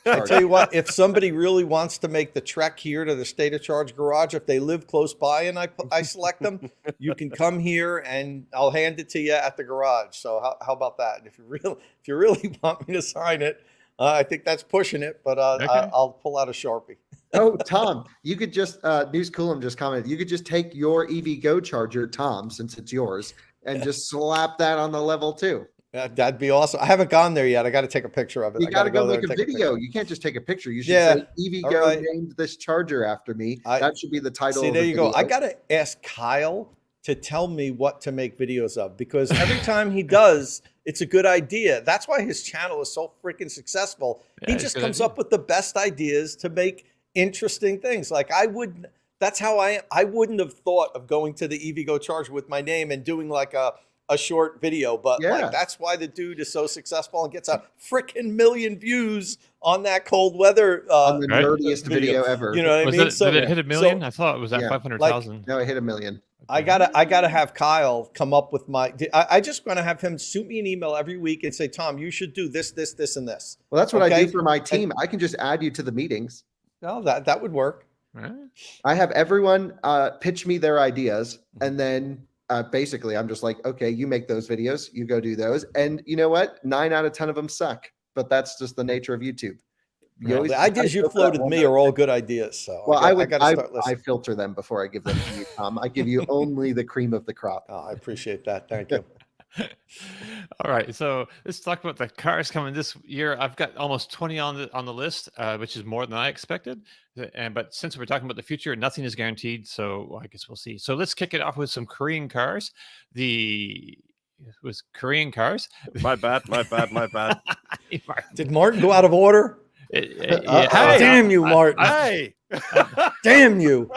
I tell you what, if somebody really wants to make the trek here to the State of Charge garage, if they live close by and I select them, you can come here and I'll hand it to you at the garage. So how about that? And if you really want me to sign it, I think that's pushing it, but I'll pull out a Sharpie. Oh, Tom, you could just News Coolum just commented. You could just take your EV Go charger, Tom, since it's yours, and just slap that on the level 2. That'd be awesome. I haven't gone there yet. I got to take a picture of it. You got to go make a video. You can't just take a picture. You should say EV Go named this charger after me. That should be the title. See, there you go. I got to ask Kyle to tell me what to make videos of, because every time he does, it's a good idea. That's why his channel is so freaking successful. He just comes up with the best ideas to make interesting things. Like that's how I wouldn't have thought of going to the EV Go charger with my name and doing like a short video, but like that's why the dude is so successful and gets a freaking million views on that cold weather on the nerdiest video ever. You know what I mean? Did it hit a million? I thought it was at 500,000. No, it hit 1 million. I gotta have Kyle come up with I just want to have him shoot me an email every week and say, Tom, you should do this, this, this, and this. Well, that's what I do for my team. I can just add you to the meetings. No, that would work. Right. I have everyone pitch me their ideas, and then basically I'm just like, okay, you make those videos, you go do those. And you know what? 9 out of 10 of them suck, but that's just the nature of YouTube. The ideas you floated me are all good ideas. So well, I filter them before I give them to you, Tom. I give you only the cream of the crop. Oh, I appreciate that. Thank you. All right, so let's talk about the cars coming this year. I've got almost 20 on the list, which is more than I expected. But since we're talking about the future, nothing is guaranteed. So I guess we'll see. So let's kick it off with some Korean cars. It was Korean cars. My bad. Did Martin go out of order? Hey, damn you, Martin! Hey, damn you!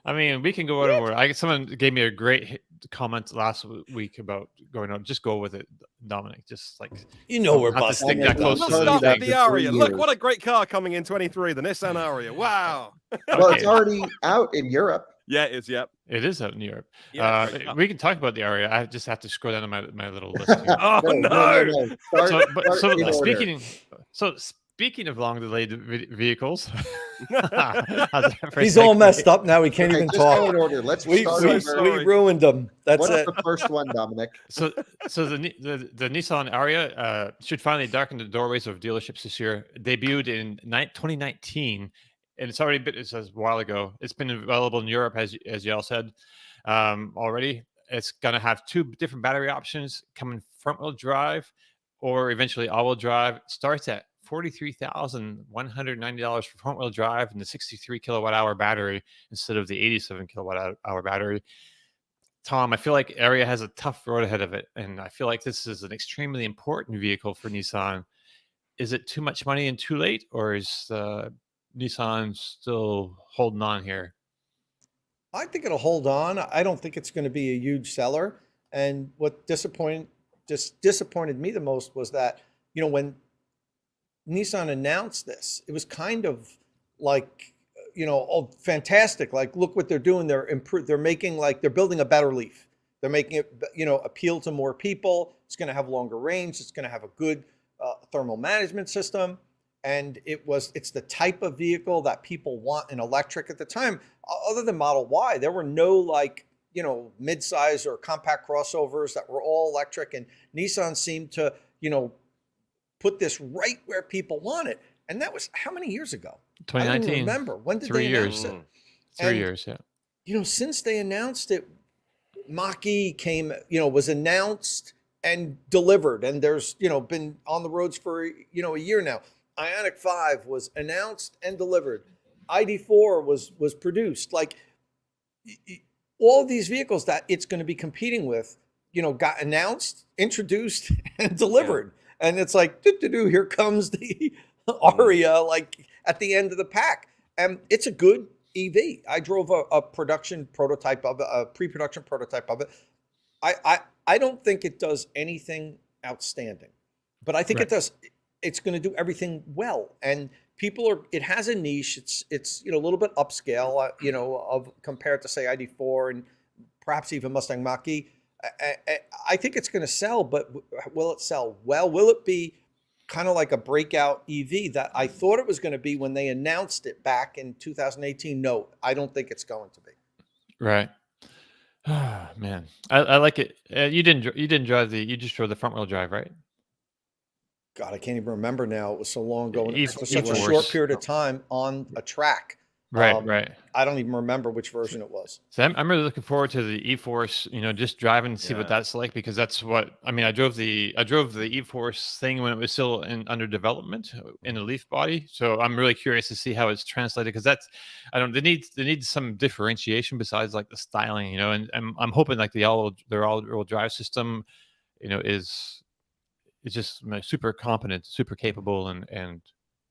I mean, we can go over. Someone gave me a great comment last week about going on. Just go with it, Dominic. Just like we're busting that close to the Ariya. Look, what a great car coming in 23. The Nissan Ariya. Wow. Well, it's already out in Europe. Yeah, it is. Yep. It is out in Europe. Yeah, we can talk about the Ariya. I just have to scroll down to my little list here. No. Speaking of long-delayed vehicles, he's all messed up now. He can't even talk. Go in order. We ruined him. That's it. The first one, Dominic? So the Nissan Ariya should finally darken the doorways of dealerships this year. Debuted in 2019, and it's already been. It says a while ago. It's been available in Europe, as y'all said already. It's going to have 2 different battery options, coming front-wheel drive or eventually all-wheel drive. It starts at $43,190 for front-wheel drive and the 63 kilowatt-hour battery instead of the 87 kilowatt-hour battery. Tom, I feel like Ariya has a tough road ahead of it, and I feel like this is an extremely important vehicle for Nissan. Is it too much money and too late, or is Nissan still holding on here? I think it'll hold on. I don't think it's going to be a huge seller. And what disappointed me the most was that, when Nissan announced this, it was kind of like, oh, fantastic. Like, look what they're doing. They're making, like, they're building a better Leaf. They're making it, appeal to more people. It's going to have longer range. It's going to have a good thermal management system. And it's the type of vehicle that people want in electric at the time. Other than Model Y, there were no, like, mid-size or compact crossovers that were all electric. And Nissan seemed to, put this right where people want it. And that was how many years ago? 2019. I don't even remember. When did they announce it? 3 years, yeah. Since they announced it, Mach-E came, was announced and delivered. And there's, been on the roads for, a year now. Ioniq 5 was announced and delivered. ID4 was produced. Like, all of these vehicles that it's going to be competing with, got announced, introduced, and delivered. Yeah. And it's like, here comes the Ariya, like, at the end of the pack. And it's a good EV. I drove a production prototype of it, a pre-production prototype of it. I don't think it does anything outstanding, but I think it's going to do everything well. And it has a niche. It's a little bit upscale, of compared to, say, ID4 and perhaps even Mustang Mach-E. I think it's going to sell, but will it sell well? Will it be kind of like a breakout EV that I thought it was going to be when they announced it back in 2018? No, I don't think it's going to be. Right. Oh, man, I like it. You just drove the front wheel drive, right? God, I can't even remember now. It was so long ago. It was such a EForce. short period of time on a track. Right. I don't even remember which version it was. So I'm really looking forward to the EForce, just driving to see what that's like, because that's what I mean. I drove the EForce thing when it was still under development in the Leaf body. So I'm really curious to see how it's translated, because they need some differentiation besides, like, the styling, and I'm hoping, like, their all-wheel drive system, is just super competent, super capable, and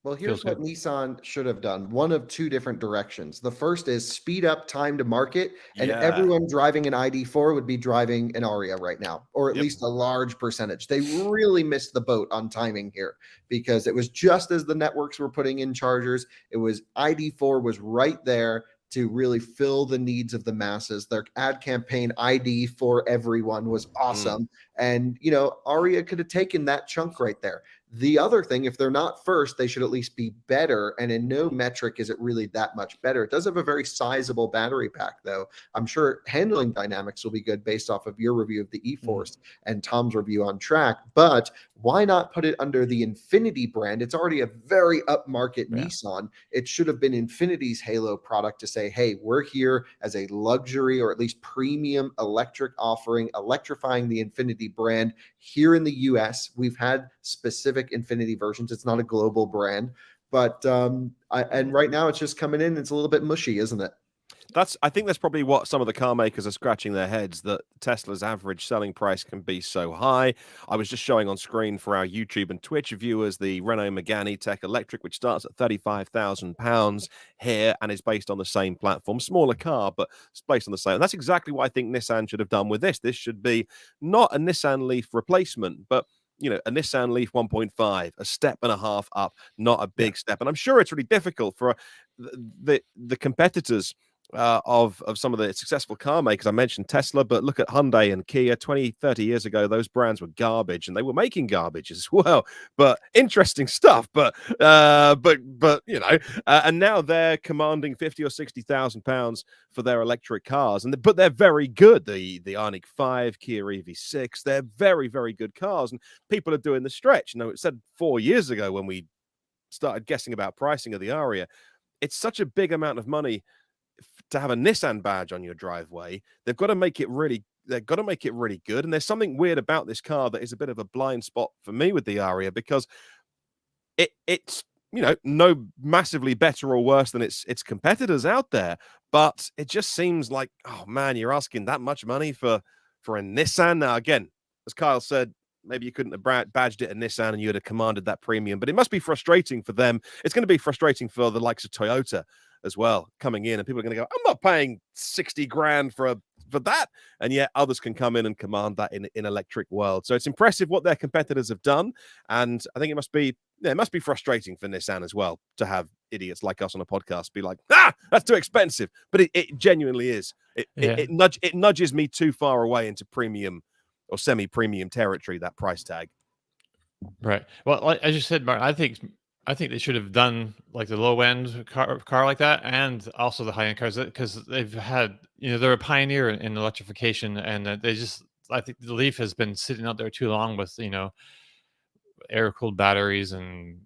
well, here's what Nissan should have done. One of two different directions. The first is speed up time to market, and everyone driving an ID4 would be driving an Ariya right now, or at least a large percentage. They really missed the boat on timing here, because it was just as the networks were putting in chargers. It was ID4 was right there to really fill the needs of the masses. Their ad campaign, ID for everyone, was awesome. And, Ariya could have taken that chunk right there. The other thing, if they're not first, they should at least be better. And in no metric is it really that much better. It does have a very sizable battery pack, though. I'm sure handling dynamics will be good based off of your review of the EForce and Tom's review on track. But why not put it under the Infiniti brand? It's already a very upmarket Nissan. It should have been Infiniti's Halo product to say, hey, we're here as a luxury or at least premium electric offering, electrifying the Infiniti brand here in the US. We've had specific Infiniti versions. It's not a global brand, but and right now it's just coming in. It's a little bit mushy, isn't it? I think that's probably what some of the car makers are scratching their heads, that Tesla's average selling price can be so high. I was just showing on screen for our YouTube and Twitch viewers the Renault Megane E-Tech Electric, which starts at £35,000 here and is based on the same platform. Smaller car, but it's based on the same. And that's exactly what I think Nissan should have done with this. This should be not a Nissan Leaf replacement, but a Nissan Leaf 1.5, a step and a half up, not a big step. And I'm sure it's really difficult for the competitors of some of the successful car makers. I mentioned Tesla, but look at Hyundai and Kia. 20, 30 years ago, those brands were garbage, and they were making garbage as well. But interesting stuff. But and now they're commanding £50,000 or £60,000 for their electric cars, but they're very good. The Ioniq 5, Kia EV6, they're very, very good cars, and people are doing the stretch. It said 4 years ago when we started guessing about pricing of the Ariya, it's such a big amount of money to have a Nissan badge on your driveway. They've got to make it really make it really good. And there's something weird about this car that is a bit of a blind spot for me with the Ariya, because it's no massively better or worse than its competitors out there, but it just seems like, oh man, you're asking that much money for a Nissan. Now again, as Kyle said, maybe you couldn't have badged it a Nissan and you would have commanded that premium, but it must be frustrating for them. It's going to be frustrating for the likes of Toyota as well, coming in, and people are going to go, I'm not paying 60 grand for that, and yet others can come in and command that in electric world. So it's impressive what their competitors have done, and I think it must be frustrating for Nissan as well to have idiots like us on a podcast be like, that's too expensive, but it genuinely is. It nudges me too far away into premium or semi-premium territory, that price tag. Right. Well, like, as you said, Martin, I think they should have done like the low end car like that, and also the high end cars, because they've had, they're a pioneer in electrification, and I think the Leaf has been sitting out there too long with air cooled batteries, and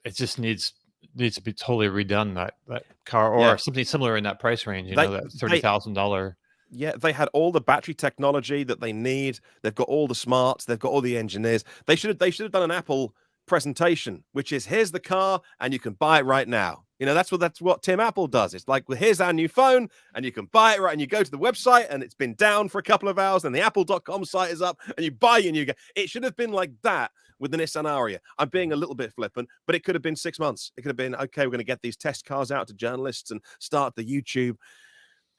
it just needs to be totally redone, that car, or something similar in that price range. That $30,000. Yeah, they had all the battery technology that they need. They've got all the smarts. They've got all the engineers. They should have done an Apple presentation, which is, here's the car and you can buy it right now. That's what Tim Apple does. It's like, well, here's our new phone and you can buy it right, and you go to the website and it's been down for a couple of hours and the apple.com site is up and you buy your new. It should have been like that with the Nissan Ariya. I'm being a little bit flippant, but it could have been 6 months. It could have been, okay, we're going to get these test cars out to journalists and start the YouTube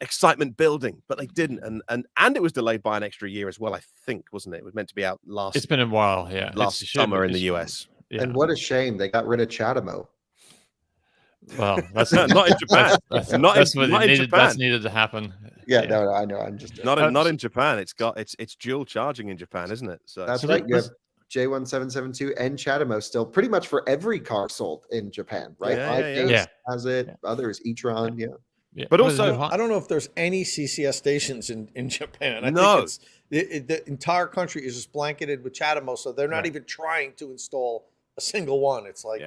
excitement building, but they didn't, and it was delayed by an extra year as well, I think, wasn't it? It was meant to be out last. It's been a while, last summer in the US. Yeah. And what a shame they got rid of Chatamo. Well, that's not in Japan. That's needed to happen. Yeah, no, I know. I'm just not in Japan. It's dual charging in Japan, isn't it? So that's right. You have J1772 and Chatamo still pretty much for every car sold in Japan, right? Yeah. Has it. Others, e-tron, Yeah. But also, I don't know if there's any CCS stations in Japan. I think the entire country is just blanketed with Chatamo, so they're not even trying to install a single one. It's like,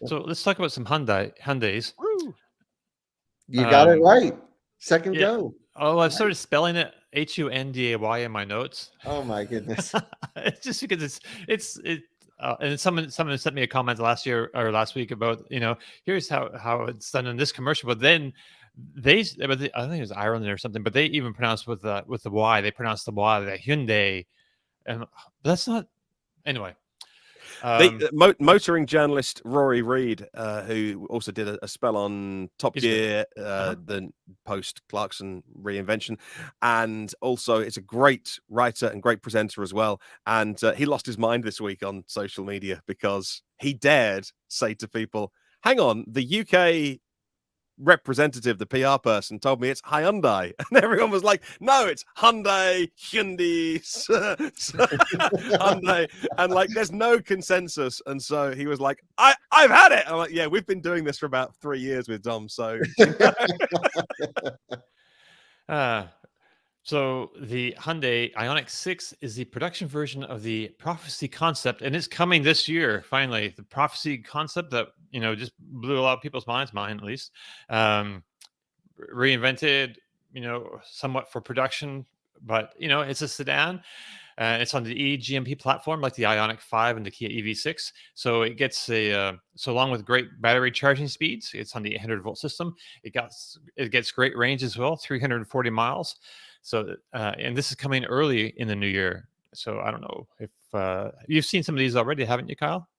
So let's talk about some Hyundais. Woo. You got it right. Second go. Oh, I've started spelling it Hyundai in my notes. Oh my goodness! It's just because and someone sent me a comment last week about, here's how it's done in this commercial, but then I think it was Ireland or something, but they even pronounced with the Y. They pronounced the Y, the Hyundai, and that's not anyway. Motoring journalist Rory Reid, who also did a spell on Top Gear, the post Clarkson reinvention, and also is a great writer and great presenter as well. And he lost his mind this week on social media because he dared say to people, "Hang on, the UK representative, the PR person, told me it's Hyundai," and everyone was like, "No, it's Hyundai, Hyundai," and like, there's no consensus. And so he was like, "I've had it." I'm like, "Yeah, we've been doing this for about 3 years with Dom." So, so the Hyundai Ioniq 6 is the production version of the Prophecy concept, and it's coming this year. Finally, the Prophecy concept that just blew a lot of people's minds, mine at least. Reinvented, somewhat for production, but it's a sedan. It's on the eGMP platform, like the Ioniq 5 and the Kia EV6. So it gets so along with great battery charging speeds, it's on the 800-volt system. It gets great range as well, 340 miles. So and this is coming early in the new year. So I don't know if you've seen some of these already, haven't you, Kyle?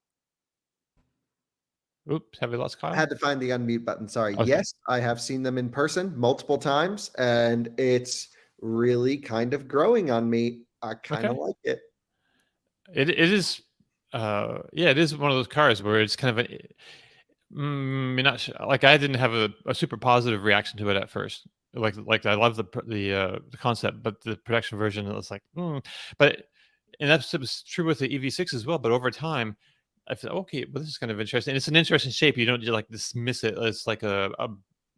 Oops, have we lost Kyle? I had to find the unmute button. Sorry. Okay. Yes, I have seen them in person multiple times, and it's really kind of growing on me. I kind of like it. It is, it is one of those cars where it's kind of not sure. Like, I didn't have a super positive reaction to it at first. Like I love the concept, but the production version, it was like, But and that was true with the EV6 as well. But over time, I feel okay. Well, this is kind of interesting. It's an interesting shape. You don't just like dismiss it. It's like a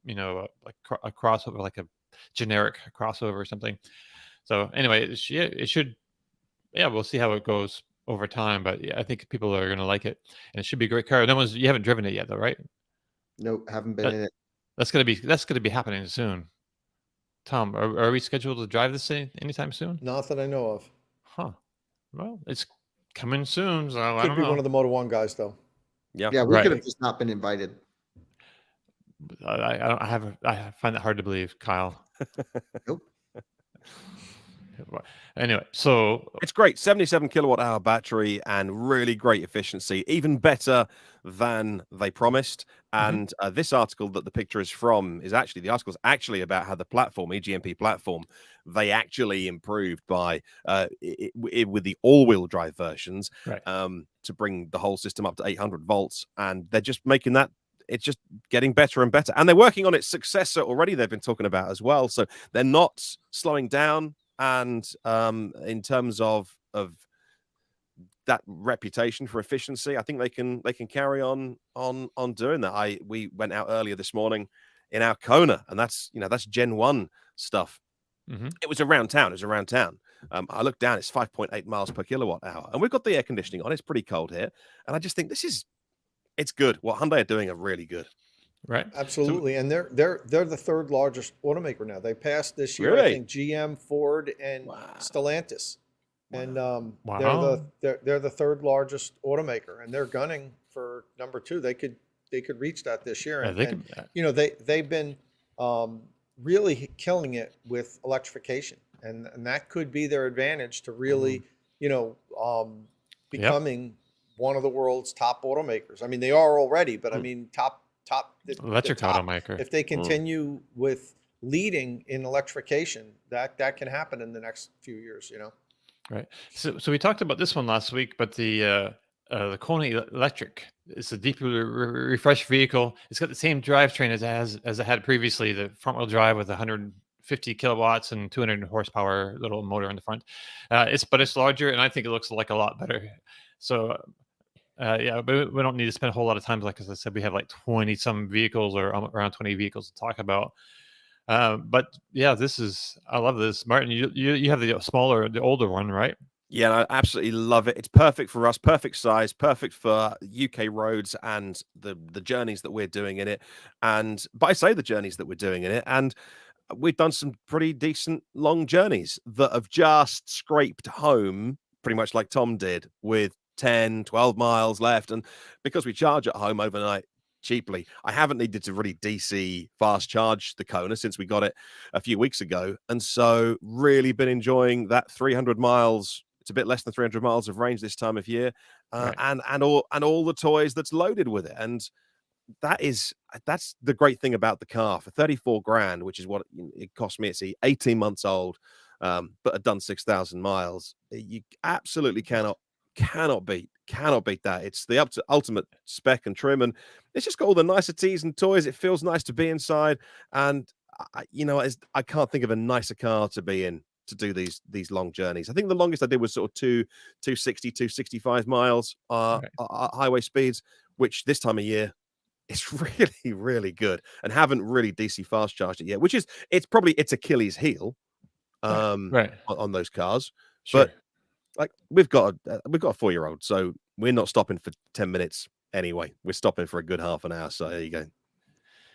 crossover, like a generic crossover or something. So anyway, it should. Yeah, we'll see how it goes over time. But yeah, I think people are going to like it, and it should be a great car. You haven't driven it yet, though, right? Nope, haven't been in it. That's gonna be happening soon. Tom, are we scheduled to drive this thing anytime soon? Not that I know of. Huh. Well, it's coming soon, so I Could don't be know. one of the MotoOne guys, though. Yeah. Yeah, we Right. could have just not been invited. I find that hard to believe, Kyle. Nope. Anyway, so It's great. 77 kilowatt hour battery and really great efficiency, even better than they promised. And this article that the picture is from is actually, the article is actually about how the platform, EGMP platform, they actually improved by with the all-wheel drive versions right. to bring the whole system up to 800 volts. And they're just making that, it's just getting better and better. And they're working on its successor already, they've been talking about as well. So they're not slowing down. And in terms of that reputation for efficiency, I think they can carry on doing that. We went out earlier this morning in our Kona, and that's Gen 1 stuff. It was around town. I looked down, it's 5.8 miles per kilowatt hour, and we've got the air conditioning on. It's pretty cold here, and I just think it's good. What Hyundai are doing are really good. Right. Absolutely. And they're the third largest automaker now. They passed this year, Really? I think, GM, Ford, and Stellantis. And Wow. they're the third largest automaker, and they're gunning for number 2. They could reach that this year. Yeah, And, they and, could- you know, they've been really killing it with electrification, and that could be their advantage to really, becoming one of the world's top automakers. I mean, they are already, but I mean, top Electric the top. automaker. If they continue with leading in electrification, that can happen in the next few years. Right. So we talked about this one last week, but the Kona Electric is a deeply refreshed vehicle. It's got the same drivetrain as it had previously, the front wheel drive with 150 kilowatts and 200 horsepower little motor in the front. But it's larger, and I think it looks like a lot better. So yeah, but we don't need to spend a whole lot of time. Like as I said, we have like 20 some vehicles or around 20 vehicles to talk about. But yeah, I love this. Martin, you have the older one, right? Yeah, I absolutely love it. It's perfect for us, perfect size, perfect for UK roads and the journeys that we're doing in it. But I say the journeys that we're doing in it, and we've done some pretty decent long journeys that have just scraped home, pretty much like Tom did, with 10, 12 miles left. And because we charge at home overnight cheaply, I haven't needed to really DC fast charge the Kona since we got it a few weeks ago. And so really been enjoying that 300 miles. It's a bit less than 300 miles of range this time of year, Right. and all the toys that's loaded with it. And that's the great thing about the car. For 34 grand, which is what it cost me, it's 18 months old, but had done 6,000 miles. You absolutely cannot beat that. It's the ultimate spec and trim, and it's just got all the niceties and toys. It feels nice to be inside, and I can't think of a nicer car to be in to do these long journeys. I think the longest I did was sort of 260, 265 miles highway speeds, which this time of year is really, really good, and haven't really DC fast charged it yet, which is it's Achilles heel on those cars. Sure. But like we've got a 4-year-old, so we're not stopping for 10 minutes anyway. We're stopping for a good half an hour. So there you go.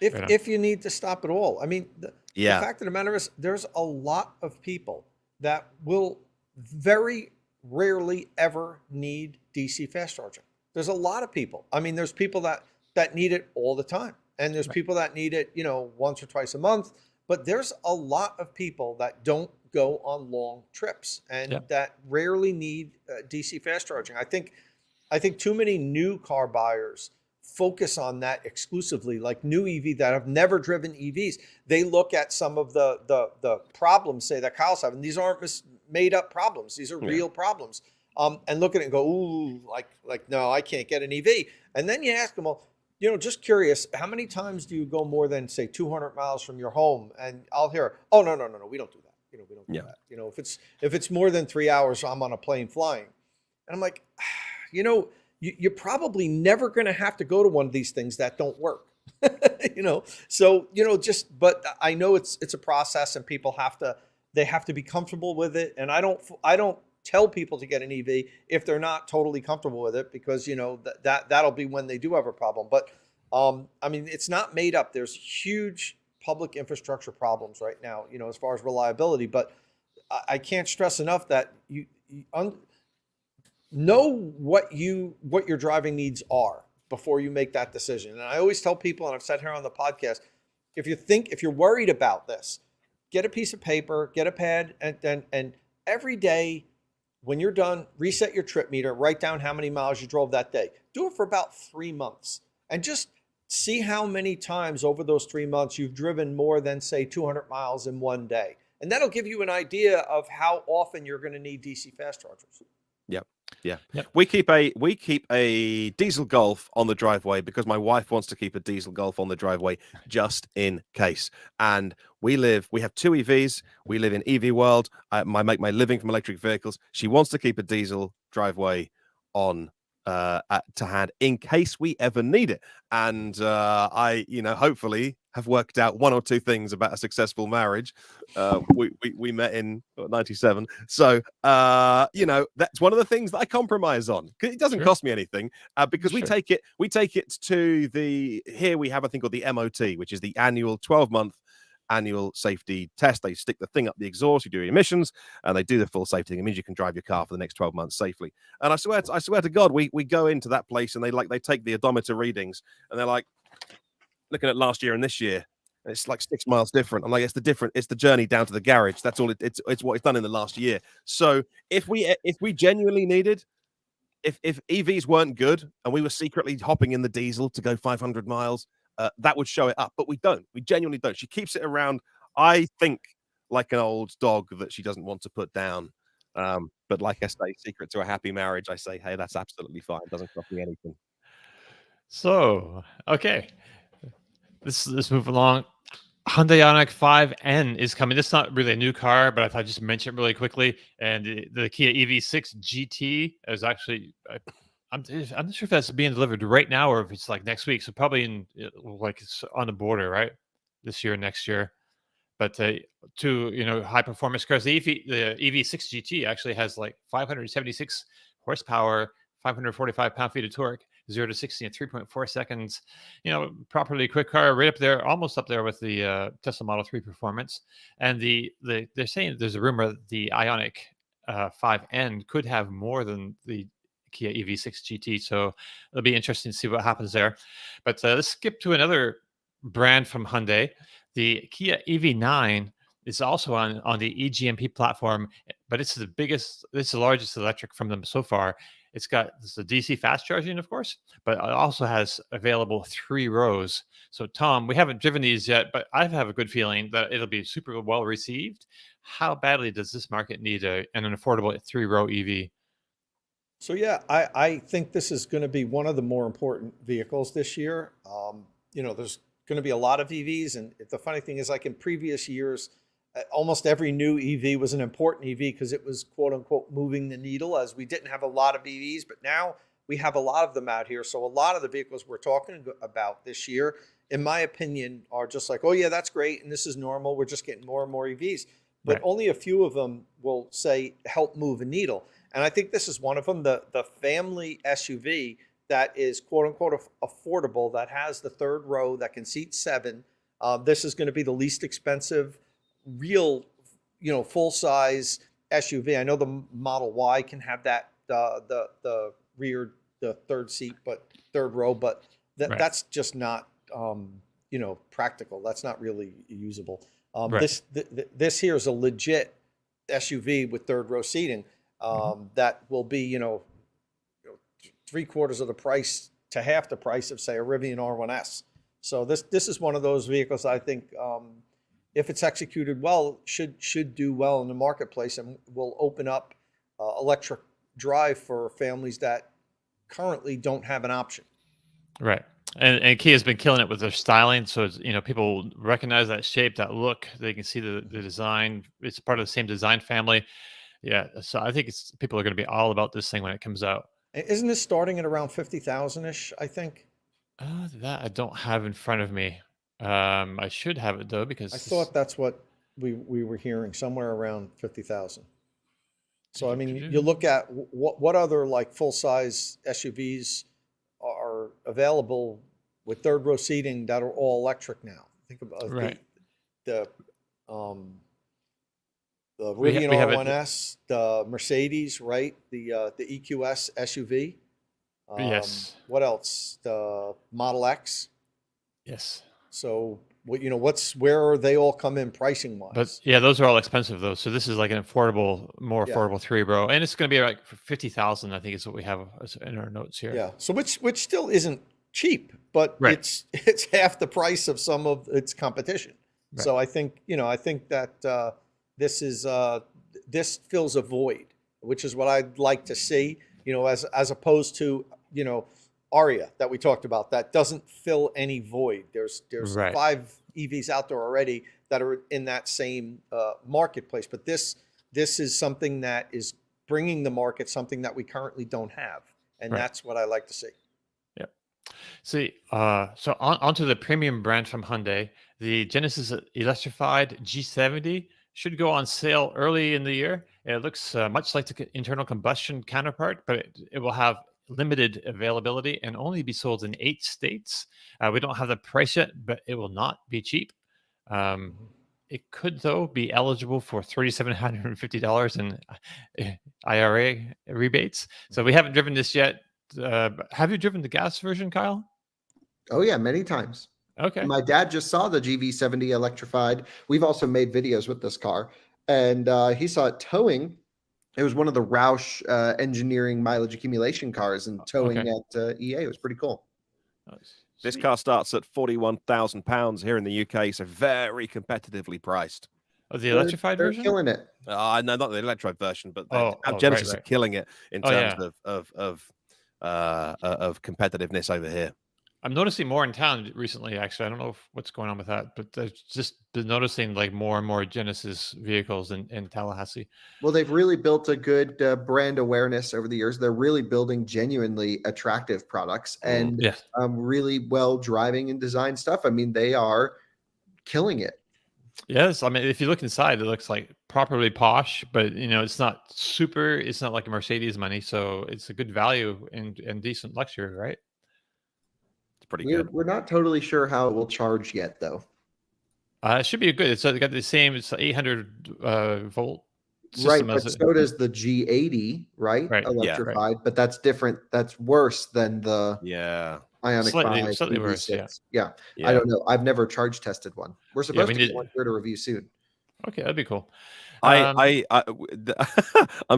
If you need to stop at all. I mean, the fact of the matter is there's a lot of people that will very rarely ever need DC fast charging. There's a lot of people. I mean, there's people that need it all the time, and there's people that need it, once or twice a month. But there's a lot of people that don't go on long trips and that rarely need DC fast charging. I think too many new car buyers focus on that exclusively, like new EV that have never driven EVs. They look at some of the problems, say, that Kyle's having. These aren't made up problems. These are real problems. And look at it and go, ooh, like no, I can't get an EV. And then you ask them, well, just curious, how many times do you go more than, say, 200 miles from your home? And I'll hear, oh, no, we don't do that. We don't do that. If it's more than 3 hours, I'm on a plane flying. And I'm like, you're probably never going to have to go to one of these things that don't work. So, but I know it's a process, and people have to be comfortable with it. And I don't tell people to get an EV if they're not totally comfortable with it, because that'll be when they do have a problem. But I mean, it's not made up. There's huge public infrastructure problems right now, as far as reliability. But I can't stress enough that you know what your driving needs are before you make that decision. And I always tell people, and I've said here on the podcast, if you're worried about this, get a piece of paper, get a pad, and every day when you're done, reset your trip meter, write down how many miles you drove that day. Do it for about 3 months and just see how many times over those 3 months you've driven more than, say, 200 miles in one day. And that'll give you an idea of how often you're going to need DC fast chargers. Yeah. Yep. We keep a diesel Golf on the driveway because my wife wants to keep a diesel Golf on the driveway just in case. And we have 2 EVs. We live in EV world. I make my living from electric vehicles. She wants to keep a diesel driveway on to hand in case we ever need it. And I hopefully have worked out 1 or 2 things about a successful marriage. We met in 97, so that's one of the things that I compromise on because it doesn't cost me anything, because we take it to here we have a thing called the MOT, which is the annual 12-month annual safety test. They stick the thing up the exhaust, you do your emissions, and they do the full safety thing. It means you can drive your car for the next 12 months safely. And I swear to God, we go into that place and they take the odometer readings and they're like looking at last year and this year. And it's like 6 miles different. I'm like, it's the journey down to the garage. That's all it's what it's done in the last year. So if we genuinely needed, if EVs weren't good and we were secretly hopping in the diesel to go 500 miles, that would show it up, but we don't. We genuinely don't. She keeps it around, I think, like an old dog that she doesn't want to put down. But like I say, secret to a happy marriage, I say, hey, that's absolutely fine. It doesn't cost me anything. So, okay. Let's move along. Hyundai Ioniq 5N is coming. This is not really a new car, but I thought I'd just mention it really quickly. And the Kia EV6 GT is actually... I'm not sure if that's being delivered right now or if it's like next week. So probably it's on the border, right? This year, next year. But to high performance cars, the EV6 GT actually has like 576 horsepower, 545 pound-feet of torque, 0 to 60 in 3.4 seconds. Properly quick car, right up there, almost up there with the Tesla Model 3 performance. And they're saying there's a rumor that the Ioniq 5N could have more than the Kia EV6 GT, so it'll be interesting to see what happens there. But let's skip to another brand from Hyundai. The Kia EV9 is also on the eGMP platform, but it's the largest electric from them so far. It's got the DC fast charging, of course, but it also has available 3 rows. So Tom, we haven't driven these yet, but I have a good feeling that it'll be super well received. How badly does this market need an affordable 3-row EV? So yeah, I think this is going to be one of the more important vehicles this year. There's going to be a lot of EVs, and the funny thing is, like in previous years, almost every new EV was an important EV because it was quote unquote moving the needle, as we didn't have a lot of EVs, but now we have a lot of them out here. So a lot of the vehicles we're talking about this year, in my opinion, are just like, oh yeah, that's great, and this is normal. We're just getting more and more EVs, but only a few of them will say help move a needle. And I think this is one of them, the family SUV that is quote unquote affordable, that has the 3rd row, that can seat 7. This is going to be the least expensive, real, full size SUV. I know the Model Y can have that, the rear, the 3rd seat, but 3rd row, but that's just not, practical. That's not really usable. This here is a legit SUV with 3rd row seating. That will be, 3/4 of the price to half the price of, say, a Rivian R1S. So this is one of those vehicles I think, if it's executed well, should do well in the marketplace and will open up electric drive for families that currently don't have an option. Right. And Kia's been killing it with their styling. So, people recognize that shape, that look. They can see the design. It's part of the same design family. Yeah, so I think people are going to be all about this thing when it comes out. Isn't this starting at around 50,000-ish, I think? That I don't have in front of me. I should have it, though, because... I thought that's what we were hearing, somewhere around 50,000. So, I mean, you look at what other, like, full-size SUVs are available with 3rd row seating that are all electric now. Think about the um, the We Rivian have it. R1S, the Mercedes, right? The EQS SUV. Yes. What else? The Model X. Yes. So where are they all come in pricing But wise? yeah, those are all expensive though. So this is like an affordable, more Yeah. affordable three row, and it's going to be like for 50,000. I think is what we have in our notes here. Yeah. So which still isn't cheap, but Right. it's half the price of some of its competition. Right. So I think that this fills a void, which is what I'd like to see. As opposed to Ariya that we talked about, that doesn't fill any void. There's Right. 5 EVs out there already that are in that same marketplace, but this is something that is bringing the market something that we currently don't have, and Right. that's what I like to see. Yeah. See, so onto the premium brand from Hyundai, the Genesis Electrified G70 should go on sale early in the year. It looks much like the internal combustion counterpart, but it will have limited availability and only be sold in 8 states. We don't have the price yet, but it will not be cheap. It could, though, be eligible for $3,750 in IRA rebates. So we haven't driven this yet. Have you driven the gas version, Kyle? Oh yeah, many times. Okay. My dad just saw the GV70 electrified. We've also made videos with this car, and he saw it towing. It was one of the Roush engineering mileage accumulation cars, and towing Okay. at EA. It was pretty cool. This car starts at £41,000 here in the UK, so very competitively priced. Oh, the electrified They're version? killing it. No, not the electrified version, but right, Genesis are right. killing it in Oh, terms yeah. of competitiveness over here. I'm noticing more in town recently, actually. I don't know what's going on with that, but I've just been noticing like more and more Genesis vehicles in Tallahassee. Well, they've really built a good brand awareness over the years. They're really building genuinely attractive products and Yes. really well driving and design stuff. I mean, they are killing it. Yes. I mean, if you look inside, it looks like properly posh, but it's not super. It's not like a Mercedes money, so it's a good value and decent luxury, right? It's pretty good. We're not totally sure how it will charge yet, though. It should be a good. It's got the same. It's 800 volt system Right, but as so does the G80, right? Right, yeah, right. Electrified, but that's different. That's worse than the Yeah. Ioniq Slightly 5 worse, yeah. EV6. Yeah, I don't know. I've never charge tested one. We're supposed we to get need- one here to review soon. Okay, that'd be cool. I'm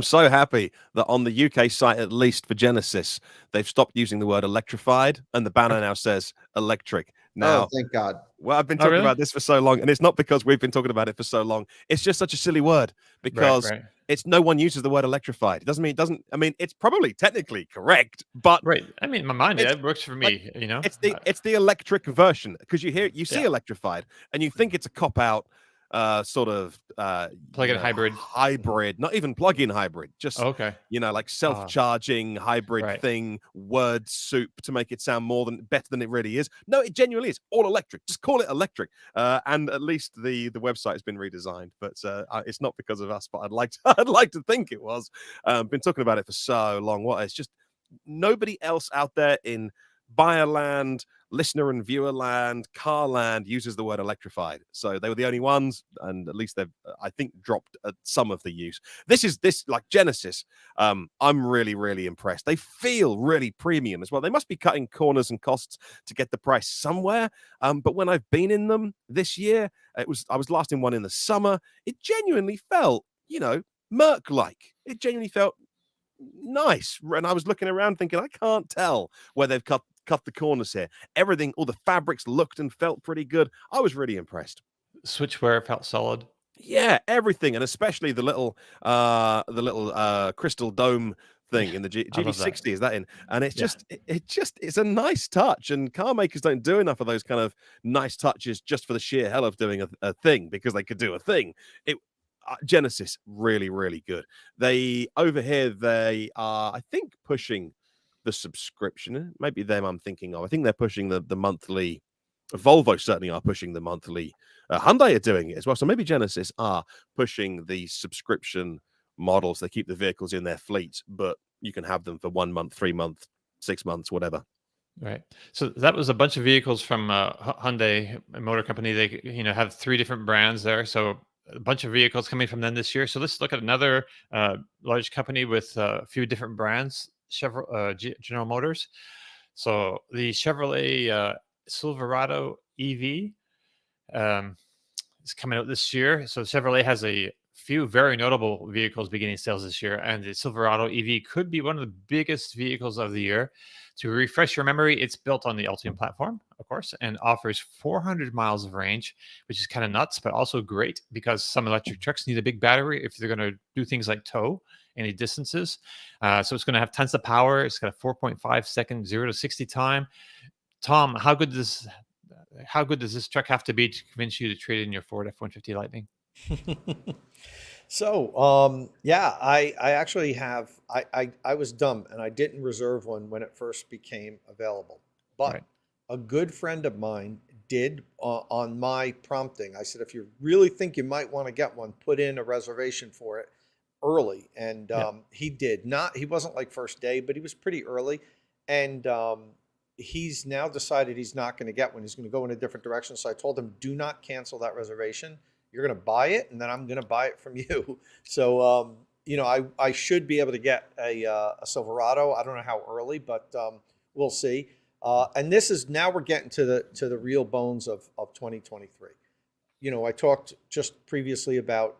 so happy that on the UK site, at least for Genesis, they've stopped using the word electrified, and the banner now says electric. Now, Oh, thank God. well, I've been talking really? about this for so long, and it's not because we've been talking about it for so long. It's just such a silly word because Right. it's no one uses the word electrified. It doesn't mean it doesn't. I mean, it's probably technically correct, but Right. I mean, in my mind, It's it works for me. it's the electric version because you see Yeah. electrified, and you think it's a cop out. Sort of Plug-in hybrid, not even plug-in hybrid, just Okay. like self-charging hybrid Right. thing, word soup to make it sound better than it really is. No, it genuinely is all electric. Just call it electric. And at least the website has been redesigned, but it's not because of us. But I'd like to think it was. Been talking about it for so long. It's just nobody else out there in buyer land, listener and viewer land, car land uses the word electrified. So they were the only ones, and at least they've, I think, dropped some of the use. This like Genesis. I'm really, really impressed. They feel really premium as well. They must be cutting corners and costs to get the price somewhere. But when I've been in them this year, I was last in one in the summer. It genuinely felt, Merc-like. It genuinely felt nice. And I was looking around thinking, I can't tell where they've cut the corners here. Everything, all the fabrics looked and felt pretty good. I was really impressed. Switchwear felt solid. Yeah, everything, and especially the little crystal dome thing in the GD60 is that in, and it's just it's a nice touch, and car makers don't do enough of those kind of nice touches just for the sheer hell of doing a thing because they could do a thing. Genesis really, really good. They over here they are, I think, pushing the subscription. Maybe them I'm thinking of. I think they're pushing the monthly. Volvo certainly are pushing the monthly. Hyundai are doing it as well. So maybe Genesis are pushing the subscription models. They keep the vehicles in their fleet, but you can have them for 1 month, 3 months, 6 months, whatever. Right. So that was a bunch of vehicles from Hyundai Motor Company. They, have 3 different brands there. So a bunch of vehicles coming from them this year. So let's look at another large company with a few different brands, General Motors. So the Chevrolet Silverado EV is coming out this year. So Chevrolet has a few very notable vehicles beginning sales this year, and the Silverado EV could be one of the biggest vehicles of the year. To refresh your memory, it's built on the Ultium platform, of course, and offers 400 miles of range, which is kind of nuts, but also great because some electric trucks need a big battery if they're going to do things like tow any distances. So it's going to have tons of power. It's got a 4.5 second 0 to 60 time. Tom, how good does this truck have to be to convince you to trade in your Ford F-150 Lightning? So, yeah, I actually have, I was dumb and I didn't reserve one when it first became available, but Right. a good friend of mine did on my prompting. I said, if you really think you might want to get one, put in a reservation for it early. And he did not, he wasn't like first day, but he was pretty early. And he's now decided he's not going to get one. He's going to go in a different direction. So I told him, do not cancel that reservation. You're going to buy it, and then I'm going to buy it from you. So, I should be able to get a Silverado. I don't know how early, but we'll see. And this is now we're getting to the real bones of 2023. I talked just previously about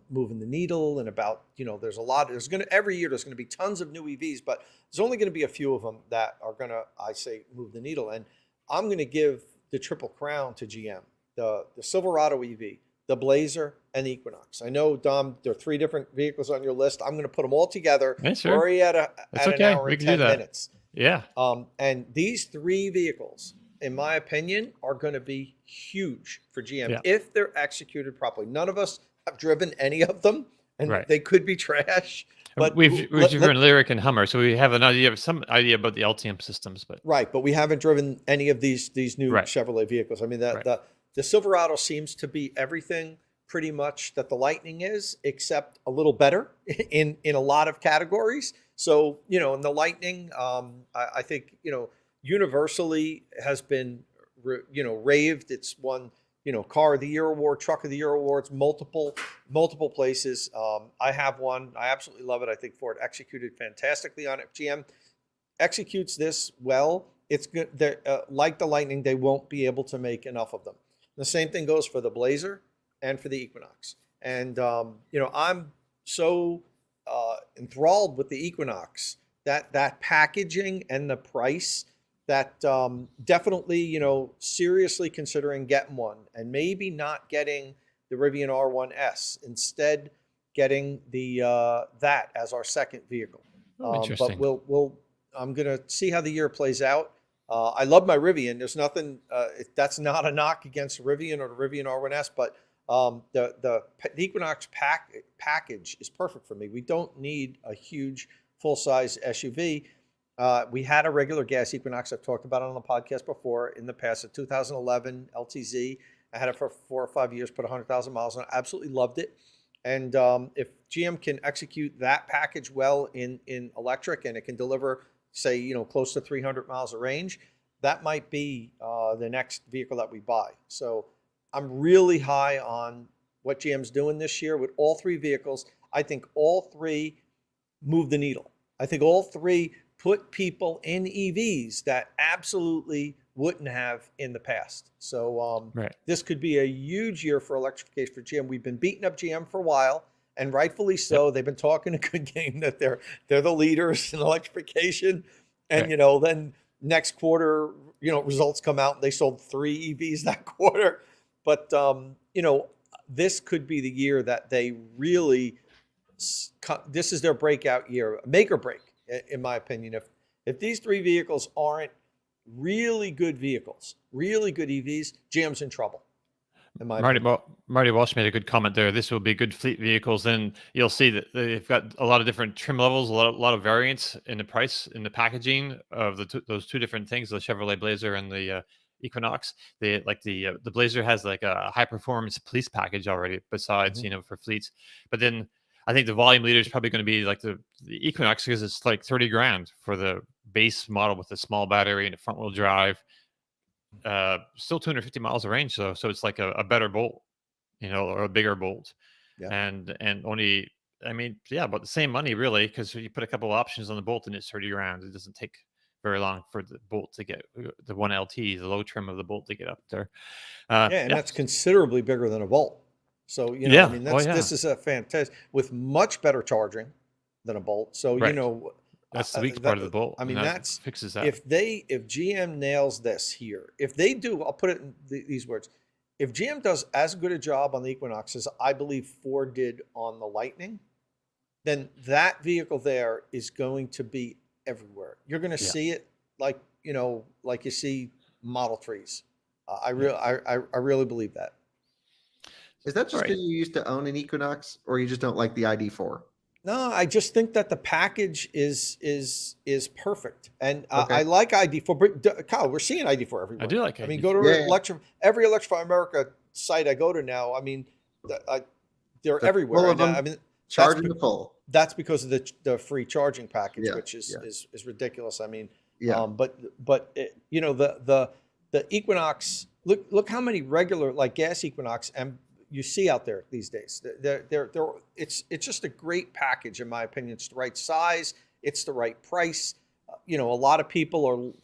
moving the needle and about, every year there's going to be tons of new EVs, but there's only going to be a few of them that are going to, I say, move the needle. And I'm going to give the triple crown to GM, the Silverado EV, the Blazer, and the Equinox. I know, Dom, there are 3 different vehicles on your list. I'm going to put them all together. Yeah, sure. We're already at an hour We and can do 10 that. minutes. Yeah. And these 3 vehicles, in my opinion, are going to be huge for GM if they're executed properly. None of us have driven any of them, and they could be trash. But we've driven Lyric and Hummer, so we have some idea about the LTM systems. But but we haven't driven any of these new Chevrolet vehicles. I mean, the Silverado seems to be everything pretty much that the Lightning is, except a little better in a lot of categories. So, in the Lightning, I think, universally has been, raved. It's won, Car of the Year award, Truck of the Year awards, multiple places. I have one. I absolutely love it. I think Ford executed fantastically on it. GM executes this well. It's good. Like the Lightning, they won't be able to make enough of them. The same thing goes for the Blazer and for the Equinox. And, I'm so enthralled with the Equinox, that packaging and the price, that definitely, seriously considering getting one, and maybe not getting the Rivian R1S, instead getting the that as our second vehicle. Interesting. But I'm going to see how the year plays out. I love my Rivian. There's nothing, that's not a knock against Rivian or the Rivian R1S, but the Equinox package is perfect for me. We don't need a huge full-size SUV. We had a regular gas Equinox. I've talked about it on the podcast before in the past, a 2011 LTZ. I had it for 4 or 5 years, put 100,000 miles on it. Absolutely loved it. And if GM can execute that package well in electric, and it can deliver, say, close to 300 miles of range, that might be the next vehicle that we buy. So I'm really high on what GM's doing this year with all 3 vehicles. I think all 3 move the needle. I think all 3 put people in EVs that absolutely wouldn't have in the past. So this could be a huge year for electrification for GM. We've been beating up GM for a while, and rightfully so. They've been talking a good game that they're the leaders in electrification. And then next quarter, results come out and they sold 3 EVs that quarter. But this could be the year that they really, this is their breakout year, make or break, in my opinion. If these 3 vehicles aren't really good vehicles, really good EVs, GM's in trouble. Marty Walsh made a good comment there. This will be good fleet vehicles, and you'll see that they've got a lot of different trim levels, a lot of variants in the price, in the packaging of those 2 different things, the Chevrolet Blazer and the Equinox. The Blazer has like a high performance police package already, besides for fleets. But then I think the volume leader is probably going to be like the Equinox, because it's like 30 grand for the base model with a small battery and a front wheel drive. Still 250 miles of range, though, so it's like a better Bolt, or a bigger Bolt. Yeah. And only, I mean, yeah, about the same money really, because you put a couple of options on the Bolt and it's 30 grand. It doesn't take very long for the Bolt to get the 1LT, the low trim of the Bolt, to get up there. And that's considerably bigger than a Bolt. So, Yeah. I mean, Oh, yeah. this is a fantastic, with much better charging than a Bolt. So, Right. That's the weak part of the Bolt. I mean, and that's fixes that. if GM nails this here, if they do, I'll put it in these words. If GM does as good a job on the Equinox as I believe Ford did on the Lightning, then that vehicle there is going to be everywhere. You're going to see it like you see Model 3s. I really believe that. Is that just because you used to own an Equinox, or you just don't like the ID4? No, I just think that the package is perfect, and Okay. I like ID4. But Kyle, we're seeing ID4 everywhere. I do like I mean, ID4. go to Yeah. every Electrify America site I go to now. I mean, they're They're everywhere. full of And, them. I mean, Charging the full. that's because of the free charging package, Yeah, which is ridiculous. I mean, Yeah. but the Equinox. Look how many regular like gas Equinox you see out there these days. It's just a great package, in my opinion. It's the right size. It's the right price. A lot of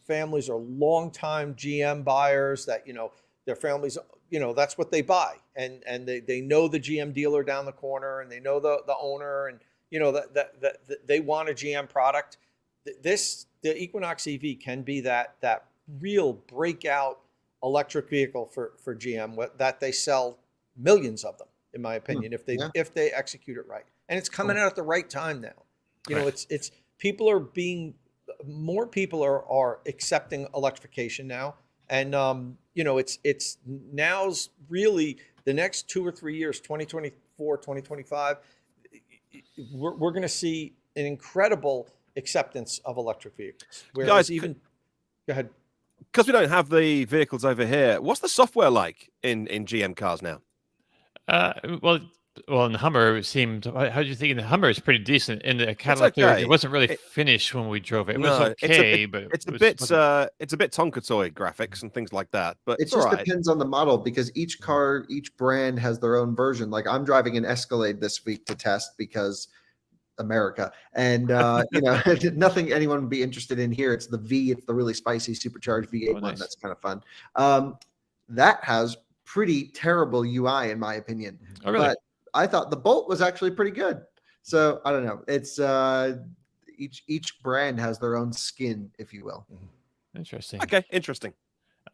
families are longtime GM buyers that, their families, that's what they buy. And they know the GM dealer down the corner, and they know the owner, and, that they want a GM product. The Equinox EV can be that real breakout electric vehicle for GM that they sell millions of them, in my opinion, if they execute it right. And it's coming out at the right time now. It's more people are accepting electrification now. And it's now's really the next 2 or 3 years, 2024, 2025, we're going to see an incredible acceptance of electric vehicles. Whereas Guys, go ahead. Because we don't have the vehicles over here, what's the software like in GM cars now? Well, in the Hummer, it seemed. How do you think? In the Hummer is pretty decent. In the Cadillac, it wasn't really finished when we drove it. It was okay, but it's a bit Tonka toy graphics and things like that. But It just depends on the model, because each brand has their own version. Like, I'm driving an Escalade this week to test because America, and nothing anyone would be interested in here. It's the V. It's the really spicy supercharged V8 one. That's kind of fun. That has pretty terrible UI, in my opinion. Oh, really? But I thought the Bolt was actually pretty good. So I don't know. It's each brand has their own skin, if you will. Interesting. Okay, interesting.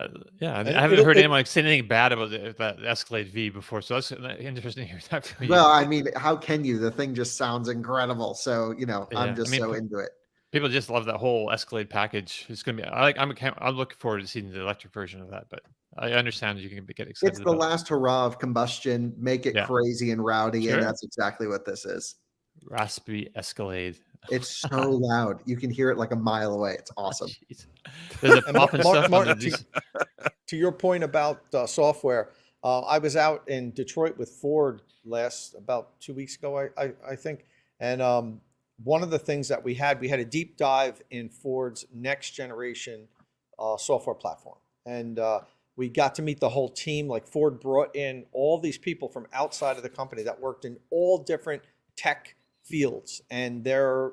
I haven't heard anyone say anything bad about that Escalade V before, so that's interesting to hear that from you. Well, I mean, how can you? The thing just sounds incredible. So I'm just so into it. People just love that whole Escalade package. It's gonna be. I'm looking forward to seeing the electric version of that, but I understand you can get excited. It's the last hurrah of combustion. Make it crazy and rowdy, and that's exactly what this is. Raspy Escalade. It's so loud. You can hear it like a mile away. It's awesome. There's a pop and stuff. Martin, to your point about software, I was out in Detroit with Ford about 2 weeks ago, I think. And one of the things that we had a deep dive in Ford's next generation software platform. And we got to meet the whole team. Like, Ford brought in all these people from outside of the company that worked in all different tech fields. And the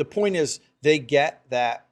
point is, they get that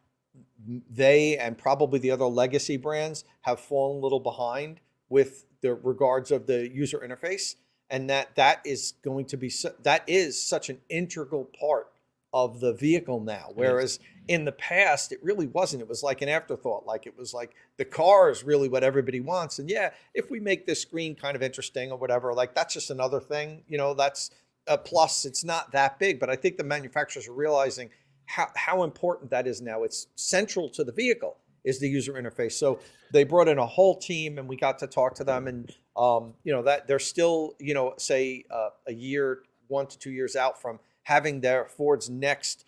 they and probably the other legacy brands have fallen a little behind with the regards of the user interface, and that is going to be that is such an integral part of the vehicle now, whereas in the past it really wasn't. It was like an afterthought. Like, it was like the car is really what everybody wants, and if we make this screen kind of interesting or whatever, like, that's just another thing. That's a plus. It's not that big, but I think the manufacturers are realizing how important that is now. It's central to the vehicle, is the user interface. So they brought in a whole team, and we got to talk to them, and that they're still, say a year, 1 to 2 years out from having their Ford's next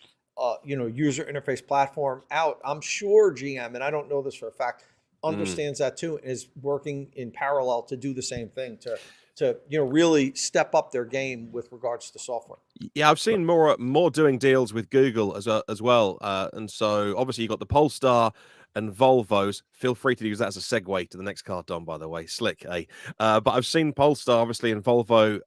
user interface platform out. I'm sure GM, and I don't know this for a fact, understands that too, and is working in parallel to do the same thing, to really step up their game with regards to software. Yeah, I've seen more doing deals with Google as well, and so obviously you got the Polestar and Volvos. Feel free to use that as a segue to the next car, Dom. By the way, slick, eh? But I've seen Polestar obviously and Volvo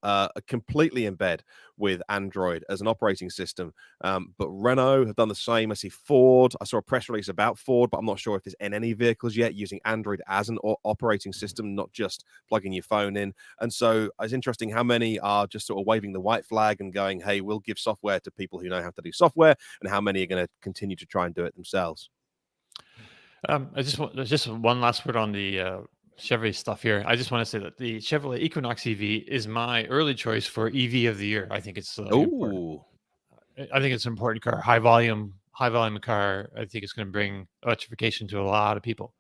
completely embed with Android as an operating system. But Renault have done the same. I see Ford. I saw a press release about Ford, but I'm not sure if there's in any vehicles yet using Android as an operating system, not just plugging your phone in. And so it's interesting how many are just sort of waving the white flag and going, hey, we'll give software to people who know how to do software, and how many are going to continue to try and do it themselves. Just one last word on the Chevy stuff here. I just want to say that the Chevrolet Equinox EV is my early choice for EV of the year. I think it's important. I think it's an important car, high volume car. I think it's going to bring electrification to a lot of people.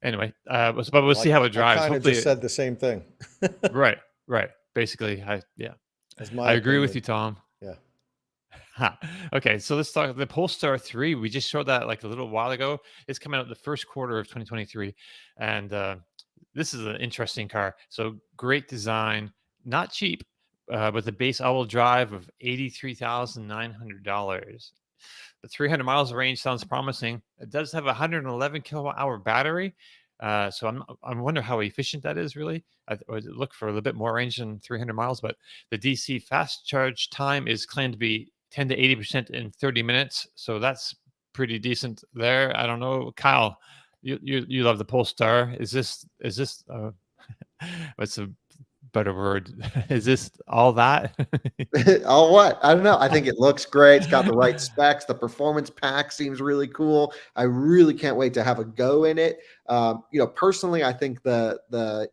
Anyway, but we'll see how it drives. I kind of just said the same thing. Right. Basically, I agree with you, Tom. Yeah. Okay, so let's talk the Polestar 3. We just showed that like a little while ago. It's coming out the first quarter of 2023, and this is an interesting car. So great design, not cheap, with a base all-wheel drive of $83,900. The 300 miles of range sounds promising. It does have a 111 kilowatt-hour battery. So I wonder how efficient that is, really. I would look for a little bit more range than 300 miles, but the DC fast charge time is claimed to be 10 to 80% in 30 minutes. So that's pretty decent there. I don't know, Kyle, you love the Polestar. Is this what's a better word? Is this all that? All what? I don't know. I think it looks great. It's got the right specs. The performance pack seems really cool. I really can't wait to have a go in it. Personally, I think the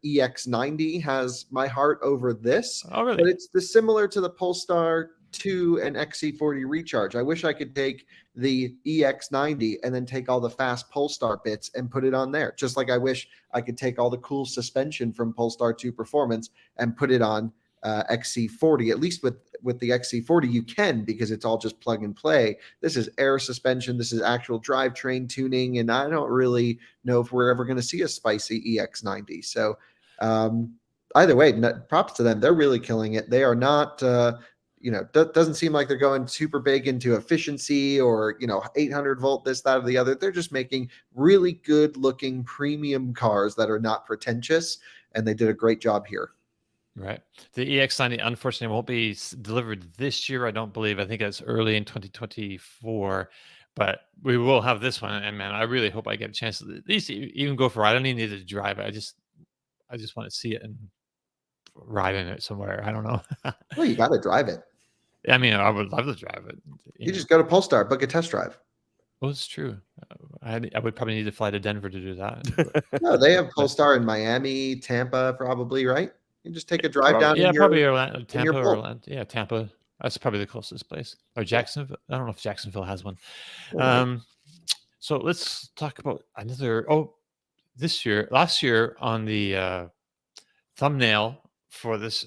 EX90 has my heart over this. Oh, really? But it's similar to the Polestar 2 and XC40 Recharge. I wish I could take the EX90 and then take all the fast Polestar bits and put it on there. Just like I wish I could take all the cool suspension from Polestar 2 Performance and put it on XC40. At least with the XC40 you can, because it's all just plug and play. This is air suspension. This is actual drivetrain tuning, and I don't really know if we're ever going to see a spicy EX90. So either way, props to them. They're really killing it. They are not doesn't seem like they're going super big into efficiency or 800 volt this, that, or the other. They're just making really good looking premium cars that are not pretentious, and they did a great job here. Right. The EX90 unfortunately won't be delivered this year, I don't believe. I think it's early in 2024, but we will have this one. And man, I really hope I get a chance to at least even go for it. I don't even need to drive it. I just want to see it and ride in it somewhere. I don't know. Well, you got to drive it. I mean, I would love to drive it. You just go to Polestar, book a test drive. Well, it's true. I would probably need to fly to Denver to do that. No, they have Polestar in Miami, Tampa, probably, right? You just take a drive down. Yeah, probably Orlando, Tampa or Orlando. Yeah, Tampa. That's probably the closest place. Or Jacksonville. I don't know if Jacksonville has one. So let's talk about another. Last year on the thumbnail for this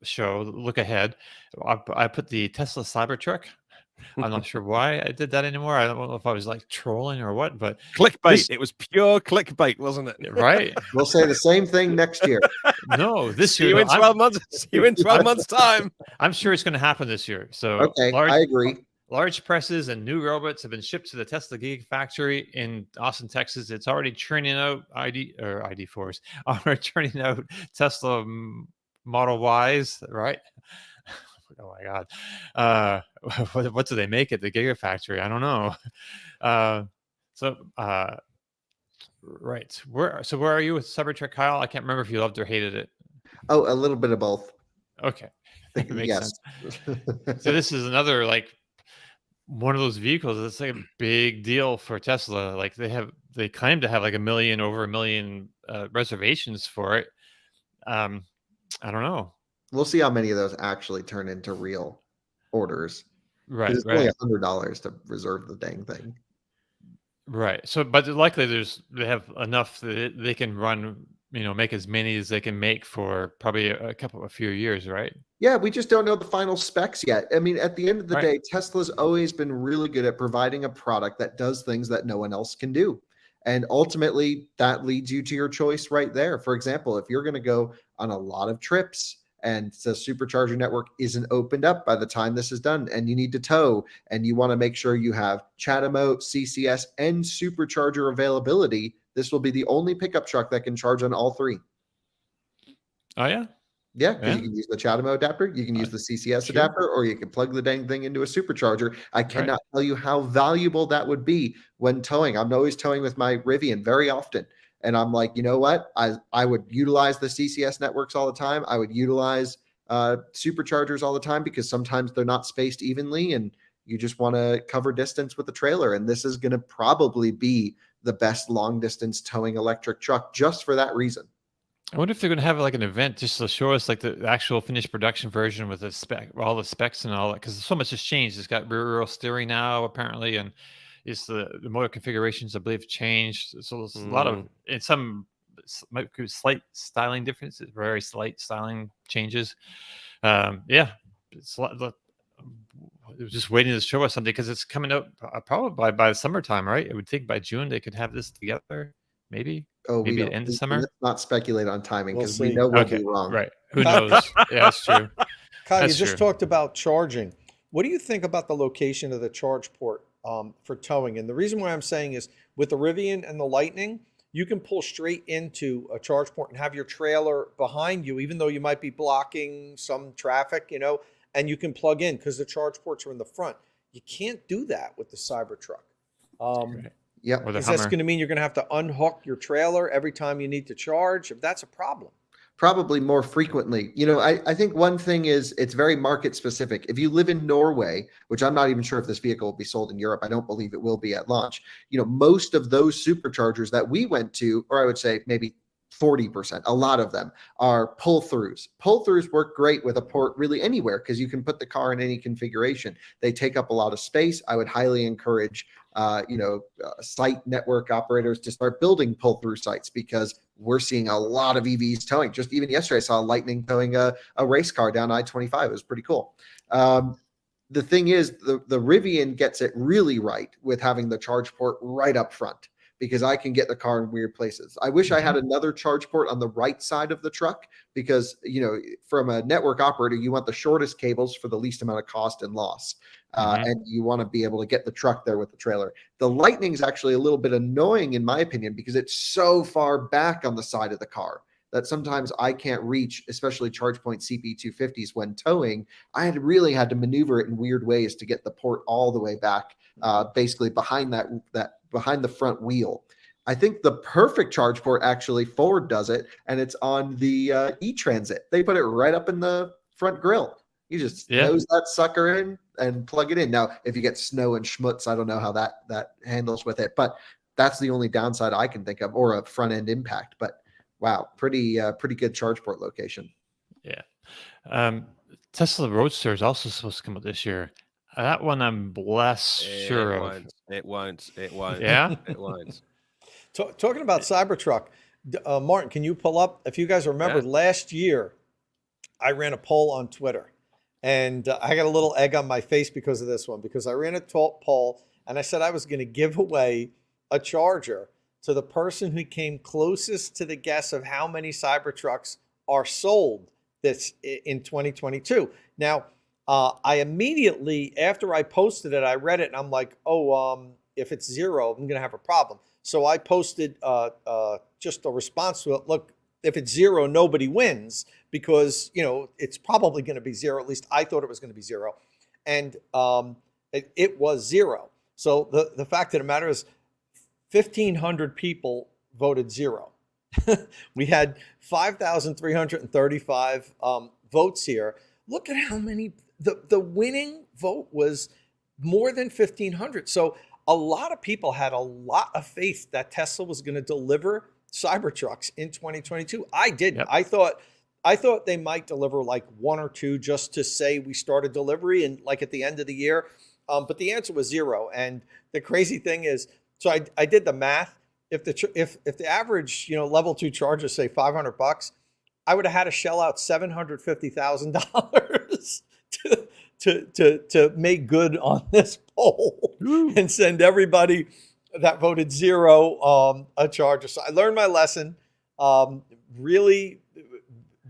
show, look ahead, I put the Tesla Cybertruck. I'm not sure why I did that anymore. I don't know if I was like trolling or what, but clickbait. It was pure clickbait, wasn't it? Right. We'll say the same thing next year. No, this year. See you in 12 months. See you in 12 months' time. I'm sure it's going to happen this year. So okay, I agree. Large presses and new robots have been shipped to the Tesla Gigafactory in Austin, Texas. It's already churning out ID4s are churning out Tesla Model Ys, right? Oh my God. What do they make at the Gigafactory? I don't know. Right. Where are you with Cybertruck, Kyle? I can't remember if you loved or hated it. Oh, a little bit of both. Okay. Makes yes. sense. So this is another one of those vehicles that's like a big deal for Tesla. Like they claim to have like over a million reservations for it. I don't know. We'll see how many of those actually turn into real orders. Right. It's only $100 to reserve the dang thing. Right. So, but likely they have enough that they can run, make as many as they can make for probably a few years, right? Yeah, we just don't know the final specs yet. I mean, at the end of the day, Tesla's always been really good at providing a product that does things that no one else can do. And ultimately, that leads you to your choice right there. For example, if you're going to go on a lot of trips and the supercharger network isn't opened up by the time this is done, and you need to tow, and you want to make sure you have CHAdeMO, CCS, and supercharger availability, this will be the only pickup truck that can charge on all three. Oh, yeah? Yeah, because you can use the CHAdeMO adapter, you can use the CCS adapter, or you can plug the dang thing into a supercharger. I cannot tell you how valuable that would be when towing. I'm always towing with my Rivian very often. And I'm like, you know what? I would utilize the CCS networks all the time. I would utilize superchargers all the time because sometimes they're not spaced evenly and you just want to cover distance with the trailer. And this is going to probably be the best long distance towing electric truck just for that reason. I wonder if they're going to have like an event just to show us like the actual finished production version with the spec, all the specs and all that, because so much has changed. It's got rear wheel steering now apparently, and it's the motor configurations I believe changed. So there's a lot of, and some might be slight styling differences, very slight styling changes. Yeah, it's a lot. It was just waiting to show us something because it's coming out probably by the summertime, right? I would think by June they could have this together, maybe. Oh, maybe at the end of summer. Let's not speculate on timing because we know we'll be wrong. Right? Who knows? Yeah, that's true. Kyle, you just talked about charging. What do you think about the location of the charge port for towing? And the reason why I'm saying is with the Rivian and the Lightning, you can pull straight into a charge port and have your trailer behind you, even though you might be blocking some traffic, and you can plug in because the charge ports are in the front. You can't do that with the Cybertruck. Yeah. Is this going to mean you're going to have to unhook your trailer every time you need to charge? That's a problem. Probably more frequently. I think one thing is it's very market specific. If you live in Norway, which I'm not even sure if this vehicle will be sold in Europe, I don't believe it will be at launch. Most of those superchargers that we went to, or I would say maybe 40%, a lot of them are pull-throughs. Pull-throughs work great with a port really anywhere because you can put the car in any configuration. They take up a lot of space. I would highly encourage site network operators to start building pull-through sites because we're seeing a lot of EVs towing. Just even yesterday, I saw Lightning towing a race car down I-25. It was pretty cool. The thing is, the Rivian gets it really right with having the charge port right up front, because I can get the car in weird places. I wish I had another charge port on the right side of the truck because, from a network operator, you want the shortest cables for the least amount of cost and loss. And you want to be able to get the truck there with the trailer. The Lightning is actually a little bit annoying in my opinion because it's so far back on the side of the car that sometimes I can't reach, especially ChargePoint CP250s when towing. I really had to maneuver it in weird ways to get the port all the way back, basically behind behind the front wheel. I think the perfect charge port actually Ford does it, and it's on the E-Transit. They put it right up in the front grille. You just nose that sucker in and plug it in. Now, if you get snow and schmutz, I don't know how that handles with it, but that's the only downside I can think of, or a front end impact. But wow, pretty good charge port location. Yeah. Tesla Roadster is also supposed to come out this year. That one I'm less sure of. It won't. Yeah? It won't. Talking about Cybertruck, Martin, can you pull up? If you guys remember, last year, I ran a poll on Twitter. And I got a little egg on my face because of this one, because I ran a poll and I said I was going to give away a Charger to the person who came closest to the guess of how many Cybertrucks are sold in 2022. Now, I immediately, after I posted it, I read it and I'm like, if it's zero, I'm going to have a problem. So I posted just a response to it. Look, if it's zero, nobody wins because, it's probably going to be zero. At least I thought it was going to be zero. And it was zero. So the fact of the matter is 1,500 people voted zero. We had 5,335 votes here. Look at how many, the winning vote was more than 1,500. So a lot of people had a lot of faith that Tesla was going to deliver Cybertrucks in 2022. I didn't. Yep. I thought they might deliver like one or two just to say we started delivery and like at the end of the year. But the answer was zero. And the crazy thing is, so I did the math. If the average level 2 charger say $500, I would have had to shell out $750,000 to make good on this poll and send everybody that voted 0 a Charger. So I learned my lesson. Really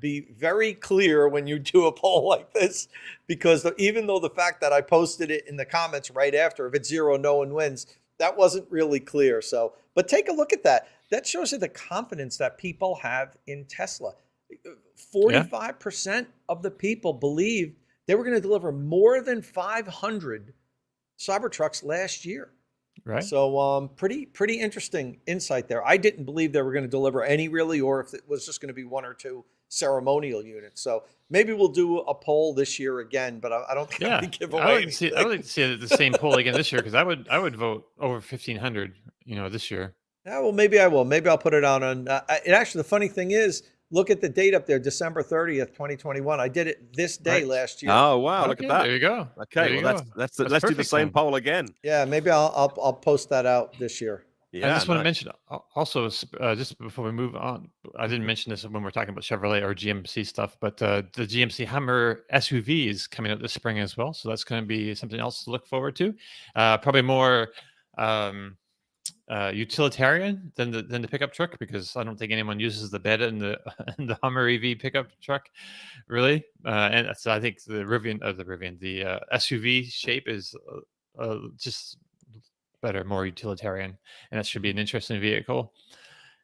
be very clear when you do a poll like this, because even though the fact that I posted it in the comments right after, if it's 0, no one wins, that wasn't really clear. So, but take a look at that. That shows you the confidence that people have in Tesla. 45% of the people believed they were going to deliver more than 500 Cybertrucks last year. Right. So pretty interesting insight there. I didn't believe they were going to deliver any really, or if it was just going to be 1 or 2 ceremonial units. So maybe we'll do a poll this year again, but I don't think I can give away. I would like to see the same poll again this year, because I would vote over 1,500. This year. Yeah, well, maybe I will. Maybe I'll put it on. Actually, the funny thing is, look at the date up there, December 30th, 2021. I did it this day last year. Oh wow, look at that. There you go. Okay, well let's do the same poll again. Yeah, maybe I'll post that out this year. Yeah, I just want to mention also, just before we move on, I didn't mention this when we're talking about Chevrolet or GMC stuff, but the GMC Hummer SUV is coming out this spring as well. So that's going to be something else to look forward to. Probably more utilitarian than the pickup truck, because I don't think anyone uses the bed in the in the Hummer EV pickup truck, really. And so I think the SUV shape is just better, more utilitarian, and that should be an interesting vehicle.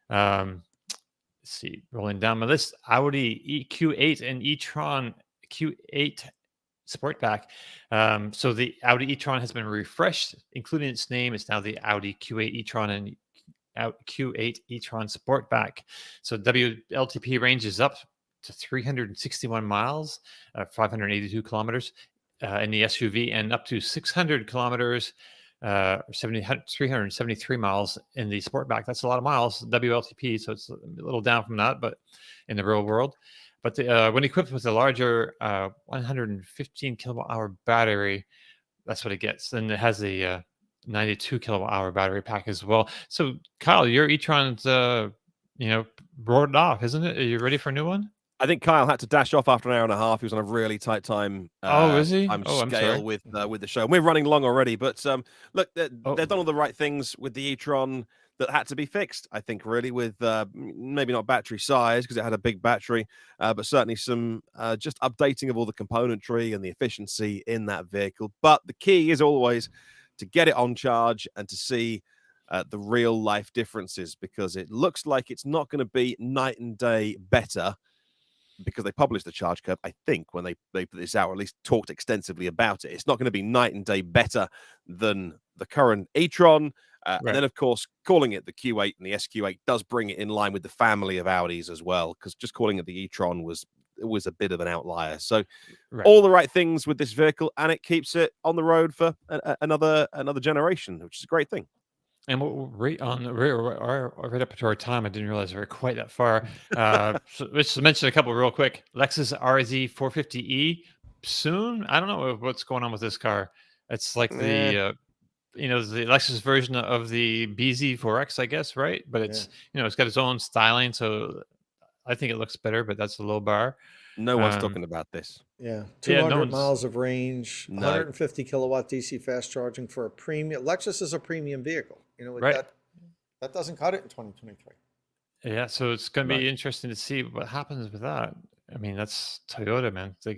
Let's see, rolling down my list: Audi EQ8 and e-tron Q8 Sportback. So the Audi e-tron has been refreshed, including its name. It's now the Audi Q8 e-tron and Q8 e-tron Sportback. So WLTP range is up to 361 miles, 582 kilometers in the SUV, and up to 600 kilometers, 373 miles in the Sportback. That's a lot of miles, WLTP, so it's a little down from that, but in the real world. But when equipped with a larger 115 kilowatt-hour battery, that's what it gets. And it has a 92 kilowatt-hour battery pack as well. So, Kyle, your e-tron's roared off, isn't it? Are you ready for a new one? I think Kyle had to dash off after an hour and a half. He was on a really tight time. Is he? I'm scale with the show. We're running long already, but look, they've done all the right things with the e-tron that had to be fixed. I think really with maybe not battery size, because it had a big battery, but certainly some just updating of all the componentry and the efficiency in that vehicle. But the key is always to get it on charge and to see the real life differences, because it looks like it's not going to be night and day better, because they published the charge curve, I think, when they put this out, or at least talked extensively about it. It's not going to be night and day better than the current e-tron. Right. And then, of course, calling it the Q8 and the SQ8 does bring it in line with the family of Audis as well, because just calling it the e-tron was a bit of an outlier. So all the right things with this vehicle, and it keeps it on the road for another generation, which is a great thing. And right up to our time, I didn't realize we were quite that far. So let's mention a couple real quick. Lexus RZ 450e soon. I don't know what's going on with this car. It's like the Lexus version of the BZ4X, I guess, right? But it's it's got its own styling, so I think it looks better. But that's a low bar. No one's talking about this. Yeah, 200 miles of range, 150 kilowatt DC fast charging for a premium. Lexus is a premium vehicle. That doesn't cut it in 2023. Yeah, so it's going to be interesting to see what happens with that. I mean, that's Toyota, man. They're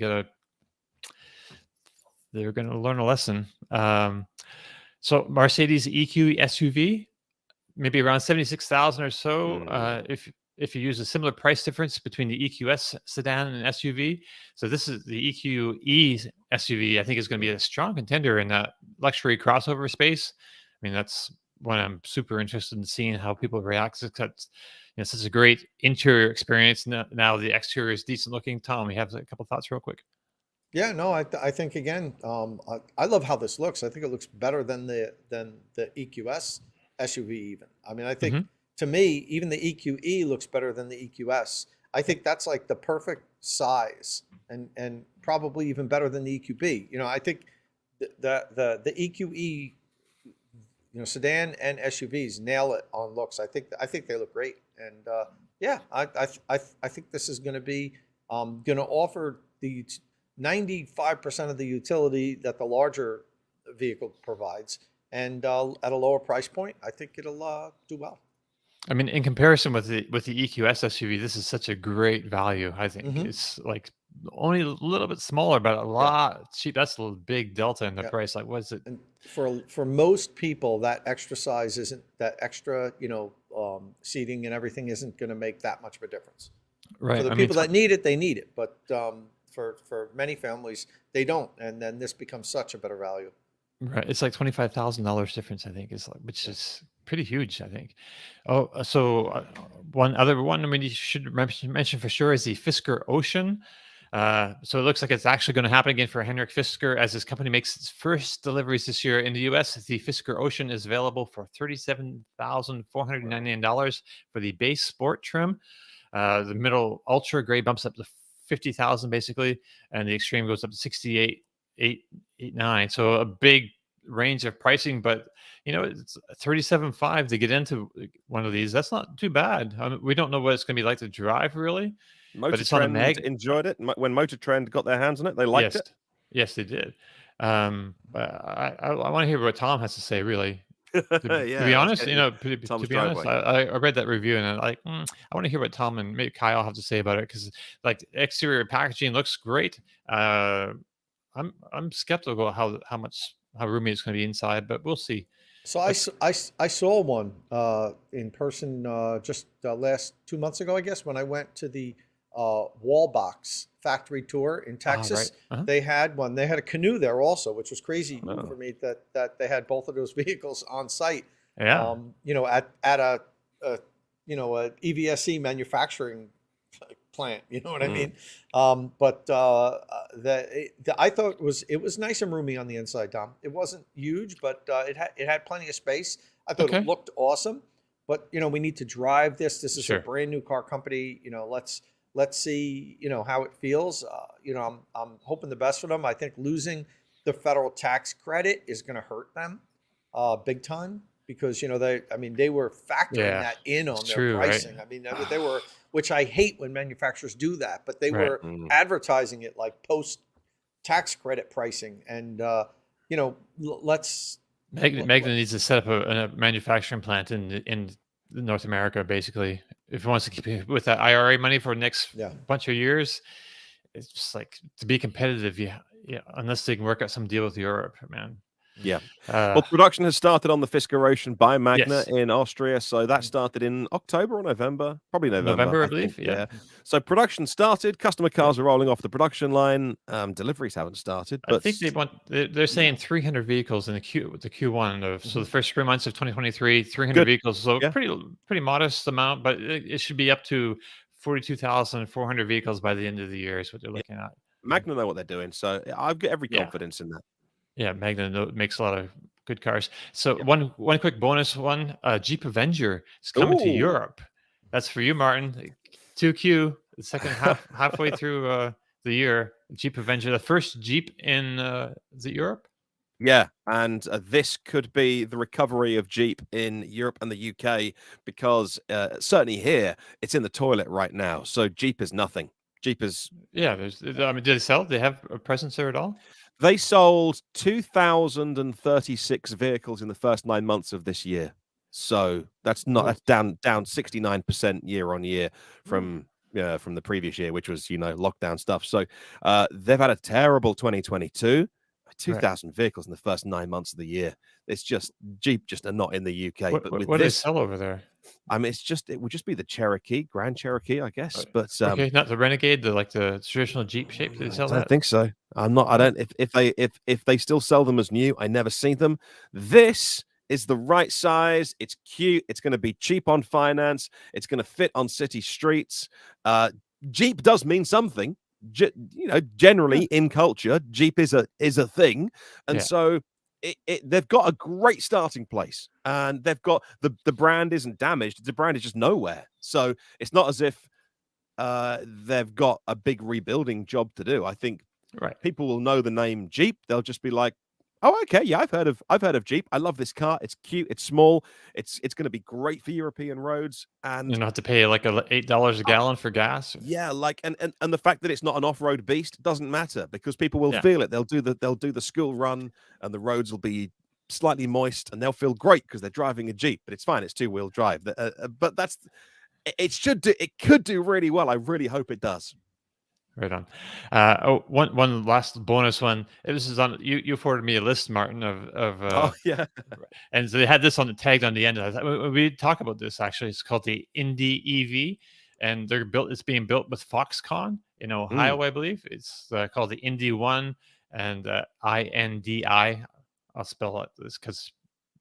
going to learn a lesson. So Mercedes EQ SUV, maybe around 76,000 or so. If you use a similar price difference between the EQS sedan and SUV. So this is the EQ E SUV. I think is going to be a strong contender in that luxury crossover space. I mean, that's when I'm super interested in seeing how people react. It's such a great interior experience. Now the exterior is decent looking. Tom, you have a couple thoughts real quick? Yeah, no, I think again, I love how this looks. I think it looks better than the EQS SUV even. I mean, I think to me, even the EQE looks better than the EQS. I think that's like the perfect size and probably even better than the EQB. I think the EQE sedan and SUVs nail it on looks. I think they look great, and I think this is going to be going to offer the 95% of the utility that the larger vehicle provides, and at a lower price point, I think it'll do well. I mean, in comparison with the EQS SUV, this is such a great value. I think Mhm. it's like only a little bit smaller, but a lot cheap. That's a big delta in the Yeah. price. Like, what's it? And for most people, that extra size isn't that extra, seating and everything isn't going to make that much of a difference. Right. For the I mean, people that need it, they need it. But for many families, they don't, and then this becomes such a better value. right. It's like $25,000 difference. I think is like, which is pretty huge. I think. Oh, so one other one. I mean, you should mention for sure is the Fisker Ocean. So it looks like it's actually going to happen again for Henrik Fisker as his company makes its first deliveries this year in the US. The Fisker Ocean is available for $37,499 for the base sport trim. The middle ultra gray bumps up to 50,000 basically, and the extreme goes up to 68,889. So a big range of pricing, but it's 37.5 to get into one of these. That's not too bad. I mean, we don't know what it's going to be like to drive really. But it's on a MotoTrend enjoyed it when MotoTrend got their hands on it. They liked it. Yes, they did. But I want to hear what Tom has to say. Really, to be honest, to be honest, I read that review and I'm like, I want to hear what Tom and maybe Kyle have to say about it because like exterior packaging looks great. I'm skeptical how roomy it's going to be inside, but we'll see. So I saw one in person just last 2 months ago, I guess, when I went to the Wallbox factory tour in Texas. Right. They had one. They had a canoe there also, which was crazy for me that they had both of those vehicles on site. Yeah. At a EVSE manufacturing plant. You know what I mean? But I thought it was nice and roomy on the inside, Tom. It wasn't huge, but it had plenty of space. I thought it looked awesome. But we need to drive this. This is a brand new car company. Let's see, how it feels. I'm hoping the best for them. I think losing the federal tax credit is going to hurt them big time because they were factoring that in on their pricing. Right? I mean, they were, which I hate when manufacturers do that, but they were advertising it like post tax credit pricing, and let's. Magna needs to set up a manufacturing plant in North America, basically, if it wants to keep with that IRA money for the next bunch of years. It's just like to be competitive, unless they can work out some deal with Europe, man. Yeah. Well, production has started on the Fisker Ocean by Magna in Austria. So that started in October or November, probably November, I believe. Yeah. So production started. Customer cars are rolling off the production line. Deliveries haven't started. But I think they're saying 300 vehicles in the Q1 of so the first 3 months of 2023, 300 vehicles. So pretty modest amount, but it should be up to 42,400 vehicles by the end of the year is what they're looking at. Magna know what they're doing, so I've got every confidence in that. Yeah, Magna makes a lot of good cars. So one quick bonus one, Jeep Avenger is coming to Europe. That's for you, Martin. 2Q, the second halfway through the year. Jeep Avenger, the first Jeep in Europe. Yeah, and this could be the recovery of Jeep in Europe and the UK because certainly here it's in the toilet right now. So Jeep is nothing. Jeep is did they sell? Do they have a presence there at all? They sold 2,036 vehicles in the first 9 months of this year. So that's down 69% year on year from the previous year, which was lockdown stuff. So they've had a terrible 2022. 2,000 vehicles in the first 9 months of the year. It's just Jeep just are not in the UK. What do they sell over there? I mean, it would just be the Cherokee, Grand Cherokee, I guess. But not the Renegade, the traditional Jeep shape. Do they sell that? I don't think so. I'm not. I don't. If they still sell them as new, I never seen them. This is the right size. It's cute. It's going to be cheap on finance. It's going to fit on city streets. Jeep does mean something. Generally in culture, Jeep is a thing, and so they've got a great starting place, and they've got the brand isn't damaged. The brand is just nowhere, so it's not as if they've got a big rebuilding job to do. I think people will know the name Jeep. They'll just be like, oh, okay, yeah, I've heard of Jeep. I love this car. It's cute. It's small. It's going to be great for European roads, and you don't have to pay like $8 a gallon for gas. Yeah, like and the fact that it's not an off-road beast doesn't matter because people will feel it. They'll do the school run, and the roads will be slightly moist, and they'll feel great because they're driving a Jeep, but it's fine. It's 2-wheel drive. But it could do really well. I really hope it does. Right on. One last bonus one. This is on you forwarded me a list, Martin, Oh yeah, and so they had this on the tagged on the end. We talk about this actually. It's called the Indy EV, and it's being built with Foxconn in Ohio, I believe. It's called the Indy One, and INDI. I'll spell this because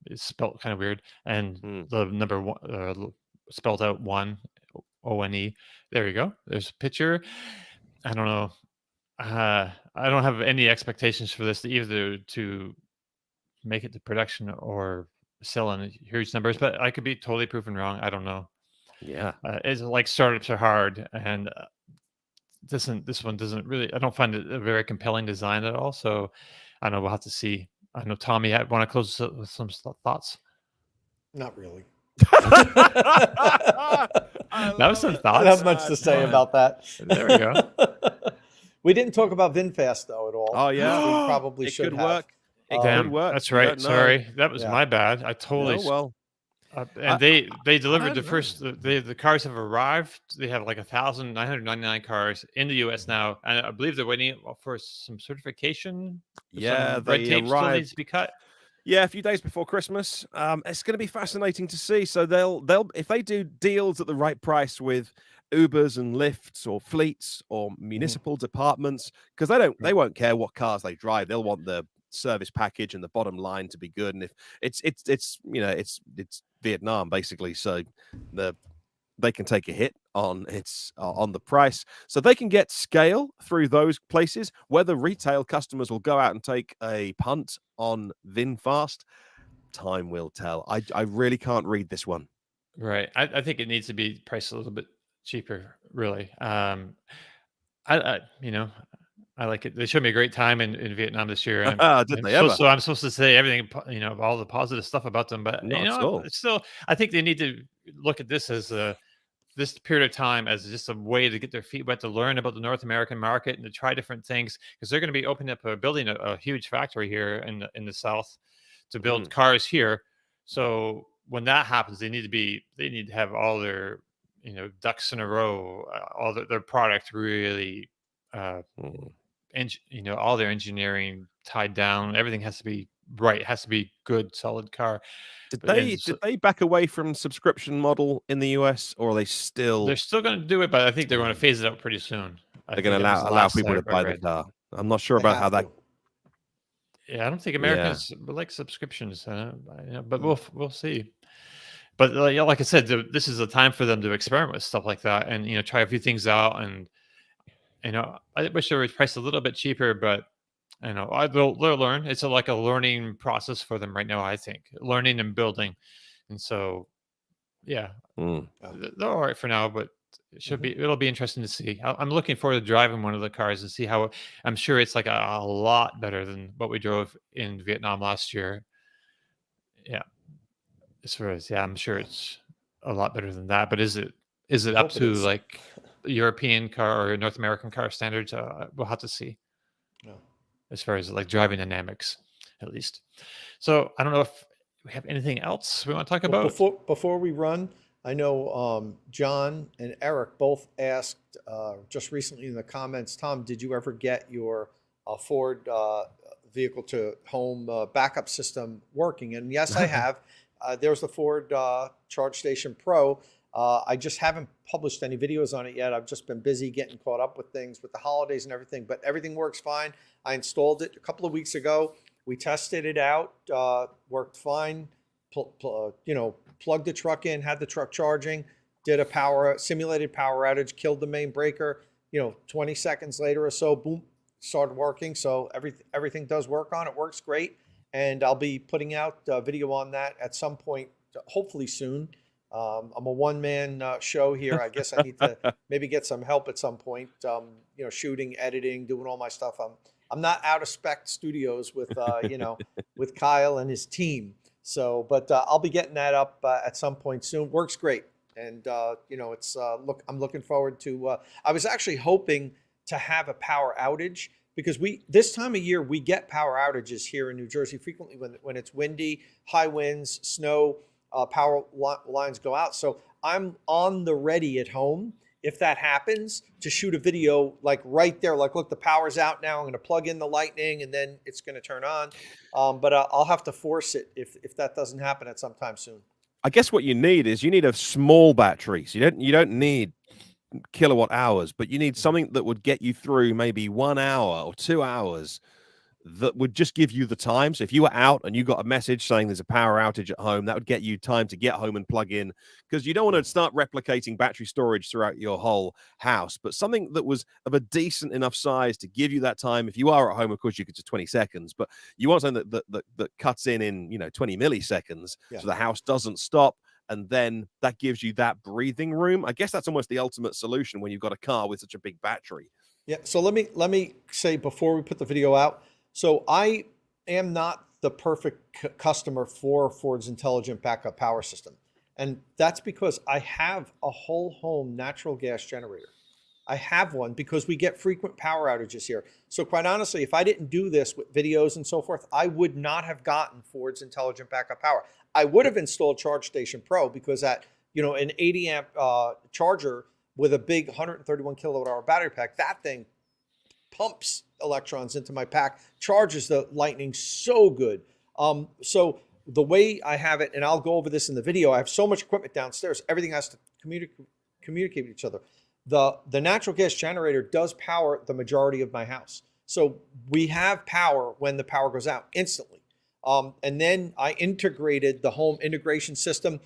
it's spelled kind of weird, and the number one spelled out one, ONE. There you go. There's a picture. I don't know. I don't have any expectations for this either to make it to production or sell in huge numbers, but I could be totally proven wrong. I don't know. yeah. It's like startups are hard, and this one doesn't really. I don't find it a very compelling design at all. So I don't know. We'll have to see. I know Tommy, I want to close this with some thoughts. Not really. That was some thoughts. I don't have much to say about that. There we go. We didn't talk about VinFast though at all. Oh yeah, we probably it should could have. work. It Damn, could work. that's You right. don't know. Sorry, that was my bad. I totally. Oh, well, And they delivered the don't first. The cars have arrived. They have like 1,999 cars in the U.S. now, and I believe they're waiting for some certification. yeah, Some red they tape still arrived. needs to be cut. Yeah, a few days before Christmas. It's going to be fascinating to see. So they'll if they do deals at the right price with Ubers and Lyfts or fleets or municipal departments, because they won't care what cars they drive. They'll want the service package and the bottom line to be good. And if it's Vietnam basically, so they can take a hit on the price, so they can get scale through those places. Whether retail customers will go out and take a punt on VinFast, time will tell. I really can't read this one. Right. I think it needs to be priced a little bit cheaper. Really. I like it. They showed me a great time in Vietnam this year. Did they ever? So I'm supposed to say everything, all the positive stuff about them, but Not at all. it's still, I think they need to look at this as this period of time as just a way to get their feet wet, to learn about the North American market and to try different things, because they're going to be opening up building a huge factory here in the South to build cars here. So when that happens, they need to have all their ducks in a row, all their product really. All their engineering tied down. Everything has to be right. It has to be good, solid car. Did they back away from subscription model in the US, or are they still? They're still going to do it, but I think they're going to phase it out pretty soon. They're going to allow people to buy the car. I'm not sure about how that. Yeah, I don't think Americans like subscriptions, but we'll see. But like I said, this is a time for them to experiment with stuff like that and try a few things out. And I wish they were priced a little bit cheaper, but they'll learn. It's like a learning process for them right now, I think, learning and building. And so, yeah, they're all right for now, but it'll be interesting to see. I'm looking forward to driving one of the cars and see how. I'm sure it's like a lot better than what we drove in Vietnam last year. Yeah, as far as I'm sure it's a lot better than that. But is it up to like European car or North American car standards? We'll have to see. No. As far as like driving dynamics, at least. So I don't know if we have anything else we want to talk about. Before we run, I know John and Eric both asked just recently in the comments, Tom, did you ever get your Ford vehicle to home backup system working? And yes, I have. There's the Ford Charge Station Pro. I just haven't published any videos on it yet. I've just been busy getting caught up with things with the holidays and everything, but everything works fine. I installed it a couple of weeks ago. We tested it out, worked fine. Plugged the truck in, had the truck charging, did a simulated power outage, killed the main breaker. 20 seconds later or so, boom, started working. So everything does work on it. Works great. And I'll be putting out a video on that at some point, hopefully soon. I'm a one-man show here. I guess I need to maybe get some help at some point. Shooting, editing, doing all my stuff. I'm not out of spec studios with with Kyle and his team. So, but I'll be getting that up at some point soon. Works great, and it's I'm looking forward to. I was actually hoping to have a power outage because this time of year we get power outages here in New Jersey frequently when it's windy, high winds, snow, power lines go out. So I'm on the ready at home if that happens to shoot a video like right there, like, look, the power's out now. I'm going to plug in the lightning and then it's going to turn on. But I'll have to force it if that doesn't happen at some time soon. I guess what you need is a small battery. So you don't need kilowatt hours, but you need something that would get you through maybe 1 hour or 2 hours that would just give you the time. So if you were out and you got a message saying there's a power outage at home, that would get you time to get home and plug in, because you don't want to start replicating battery storage throughout your whole house, but something that was of a decent enough size to give you that time. If you are at home, of course, you could just 20 seconds, but you want something that cuts in 20 milliseconds, so the house doesn't stop. And then that gives you that breathing room. I guess that's almost the ultimate solution when you've got a car with such a big battery. Yeah. So let me say before we put the video out, so I am not the perfect customer for Ford's intelligent backup power system. And that's because I have a whole home natural gas generator. I have one because we get frequent power outages here. So quite honestly, if I didn't do this with videos and so forth, I would not have gotten Ford's intelligent backup power. I would have installed Charge Station Pro because at an 80 amp charger with a big 131 kilowatt hour battery pack, that thing pumps electrons into my pack, charges the lightning so good. So the way I have it, and I'll go over this in the video, I have so much equipment downstairs, everything has to communicate with each other. The natural gas generator does power the majority of my house. So we have power when the power goes out instantly. And then I integrated the home integration system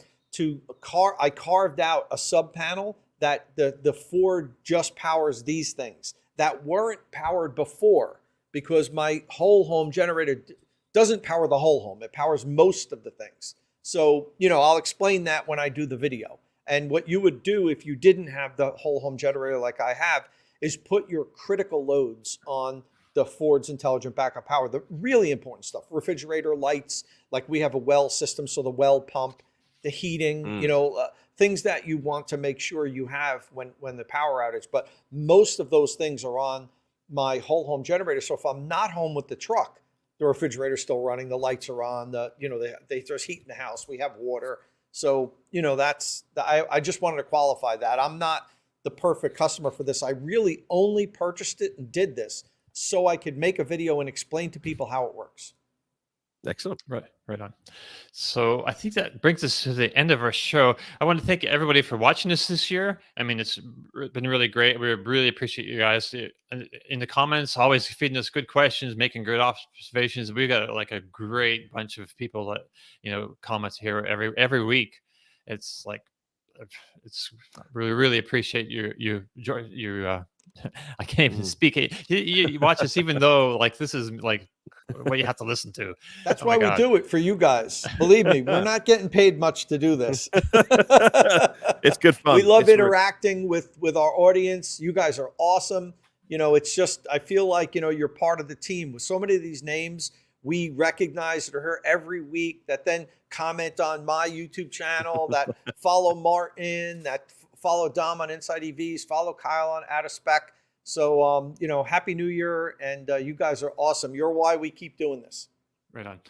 I carved out a sub panel that the Ford just powers these things that weren't powered before, because my whole home generator doesn't power the whole home. It powers most of the things. So, I'll explain that when I do the video. And what you would do if you didn't have the whole home generator like I have is put your critical loads on the Ford's intelligent backup power, the really important stuff, refrigerator, lights, like we have a well system, so the well pump, the heating, things that you want to make sure you have when the power outage. But most of those things are on my whole home generator. So if I'm not home with the truck, the refrigerator's still running, the lights are on, there's heat in the house, we have water. So, I just wanted to qualify that. I'm not the perfect customer for this. I really only purchased it and did this so I could make a video and explain to people how it works. Excellent. Right on. So I think that brings us to the end of our show. I want to thank everybody for watching us this year. I mean, it's been really great. We really appreciate you guys in the comments, always feeding us good questions, making good observations. We got like a great bunch of people that, comments here every week. It's like, it's really appreciate you I can't even speak it. You watch us, even though like this is like what you have to listen to. That's why we do it for you guys. Believe me, we're not getting paid much to do this. It's good fun. We love interacting with our audience. You guys are awesome. It's just, I feel like, you're part of the team with so many of these names we recognize that are here every week, that then comment on my YouTube channel, that follow Martin, that follow Dom on Inside EVs, follow Kyle on Out of Spec. So, Happy New Year. And you guys are awesome. You're why we keep doing this. Right on.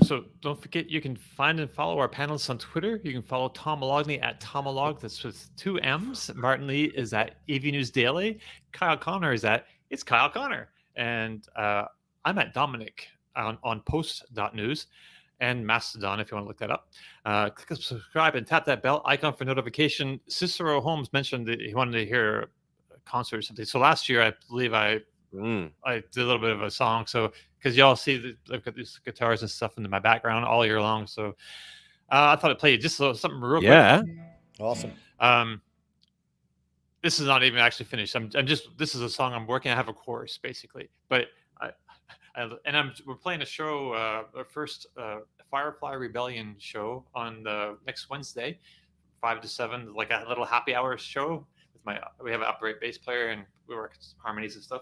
So don't forget, you can find and follow our panelists on Twitter. You can follow Tom Mologney at Tomolog. That's with 2 M's. Martin Lee is at EV News Daily. Kyle Connor is at It's Kyle Connor. And I'm at Dominic on post.news. And Mastodon, if you want to look that up. Click subscribe and tap that bell icon for notification. Cicero Holmes mentioned that he wanted to hear a concert or something. So last year, I believe I did a little bit of a song. So because y'all see I've got these guitars and stuff in my background all year long. So I thought I'd play just something real quick. Awesome. This is not even actually finished. This is a song I'm working. I have a chorus basically, but we're playing a show, our first Firefly Rebellion show on the next Wednesday, 5 to 7, like a little happy hour show. We have an upright bass player and we work harmonies and stuff.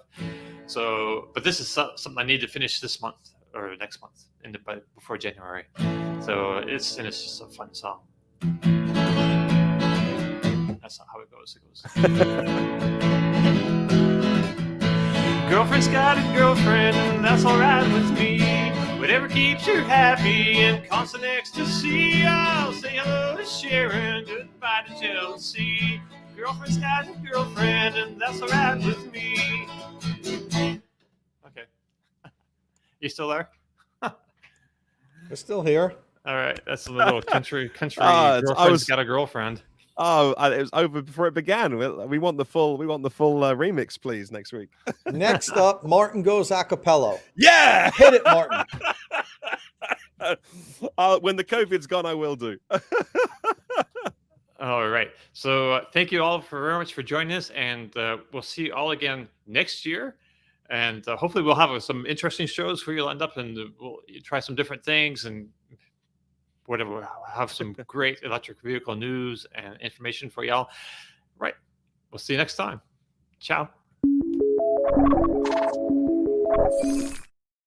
So, but this is something I need to finish this month or next month, before January. So it's just a fun song. That's not how it goes. It goes. girlfriend's got a girlfriend, and that's alright with me. Whatever keeps her happy and constant ecstasy. I'll say hello to Sharon, goodbye to Chelsea. Girlfriend's got a girlfriend, and that's alright with me. Okay. You still there? We're still here. All right. That's a little country. Girlfriend's got a girlfriend. Oh, it was over before it began. We want the full remix, please, next week. Next up, Martin goes a cappella. Yeah, Hit it, Martin. When the COVID's gone, I will do. All right. So thank you all very much for joining us, and we'll see you all again next year. And hopefully we'll have some interesting shows for you lined up, and we'll try some different things and whatever. We'll have some great electric vehicle news and information for y'all. Right. We'll see you next time. Ciao.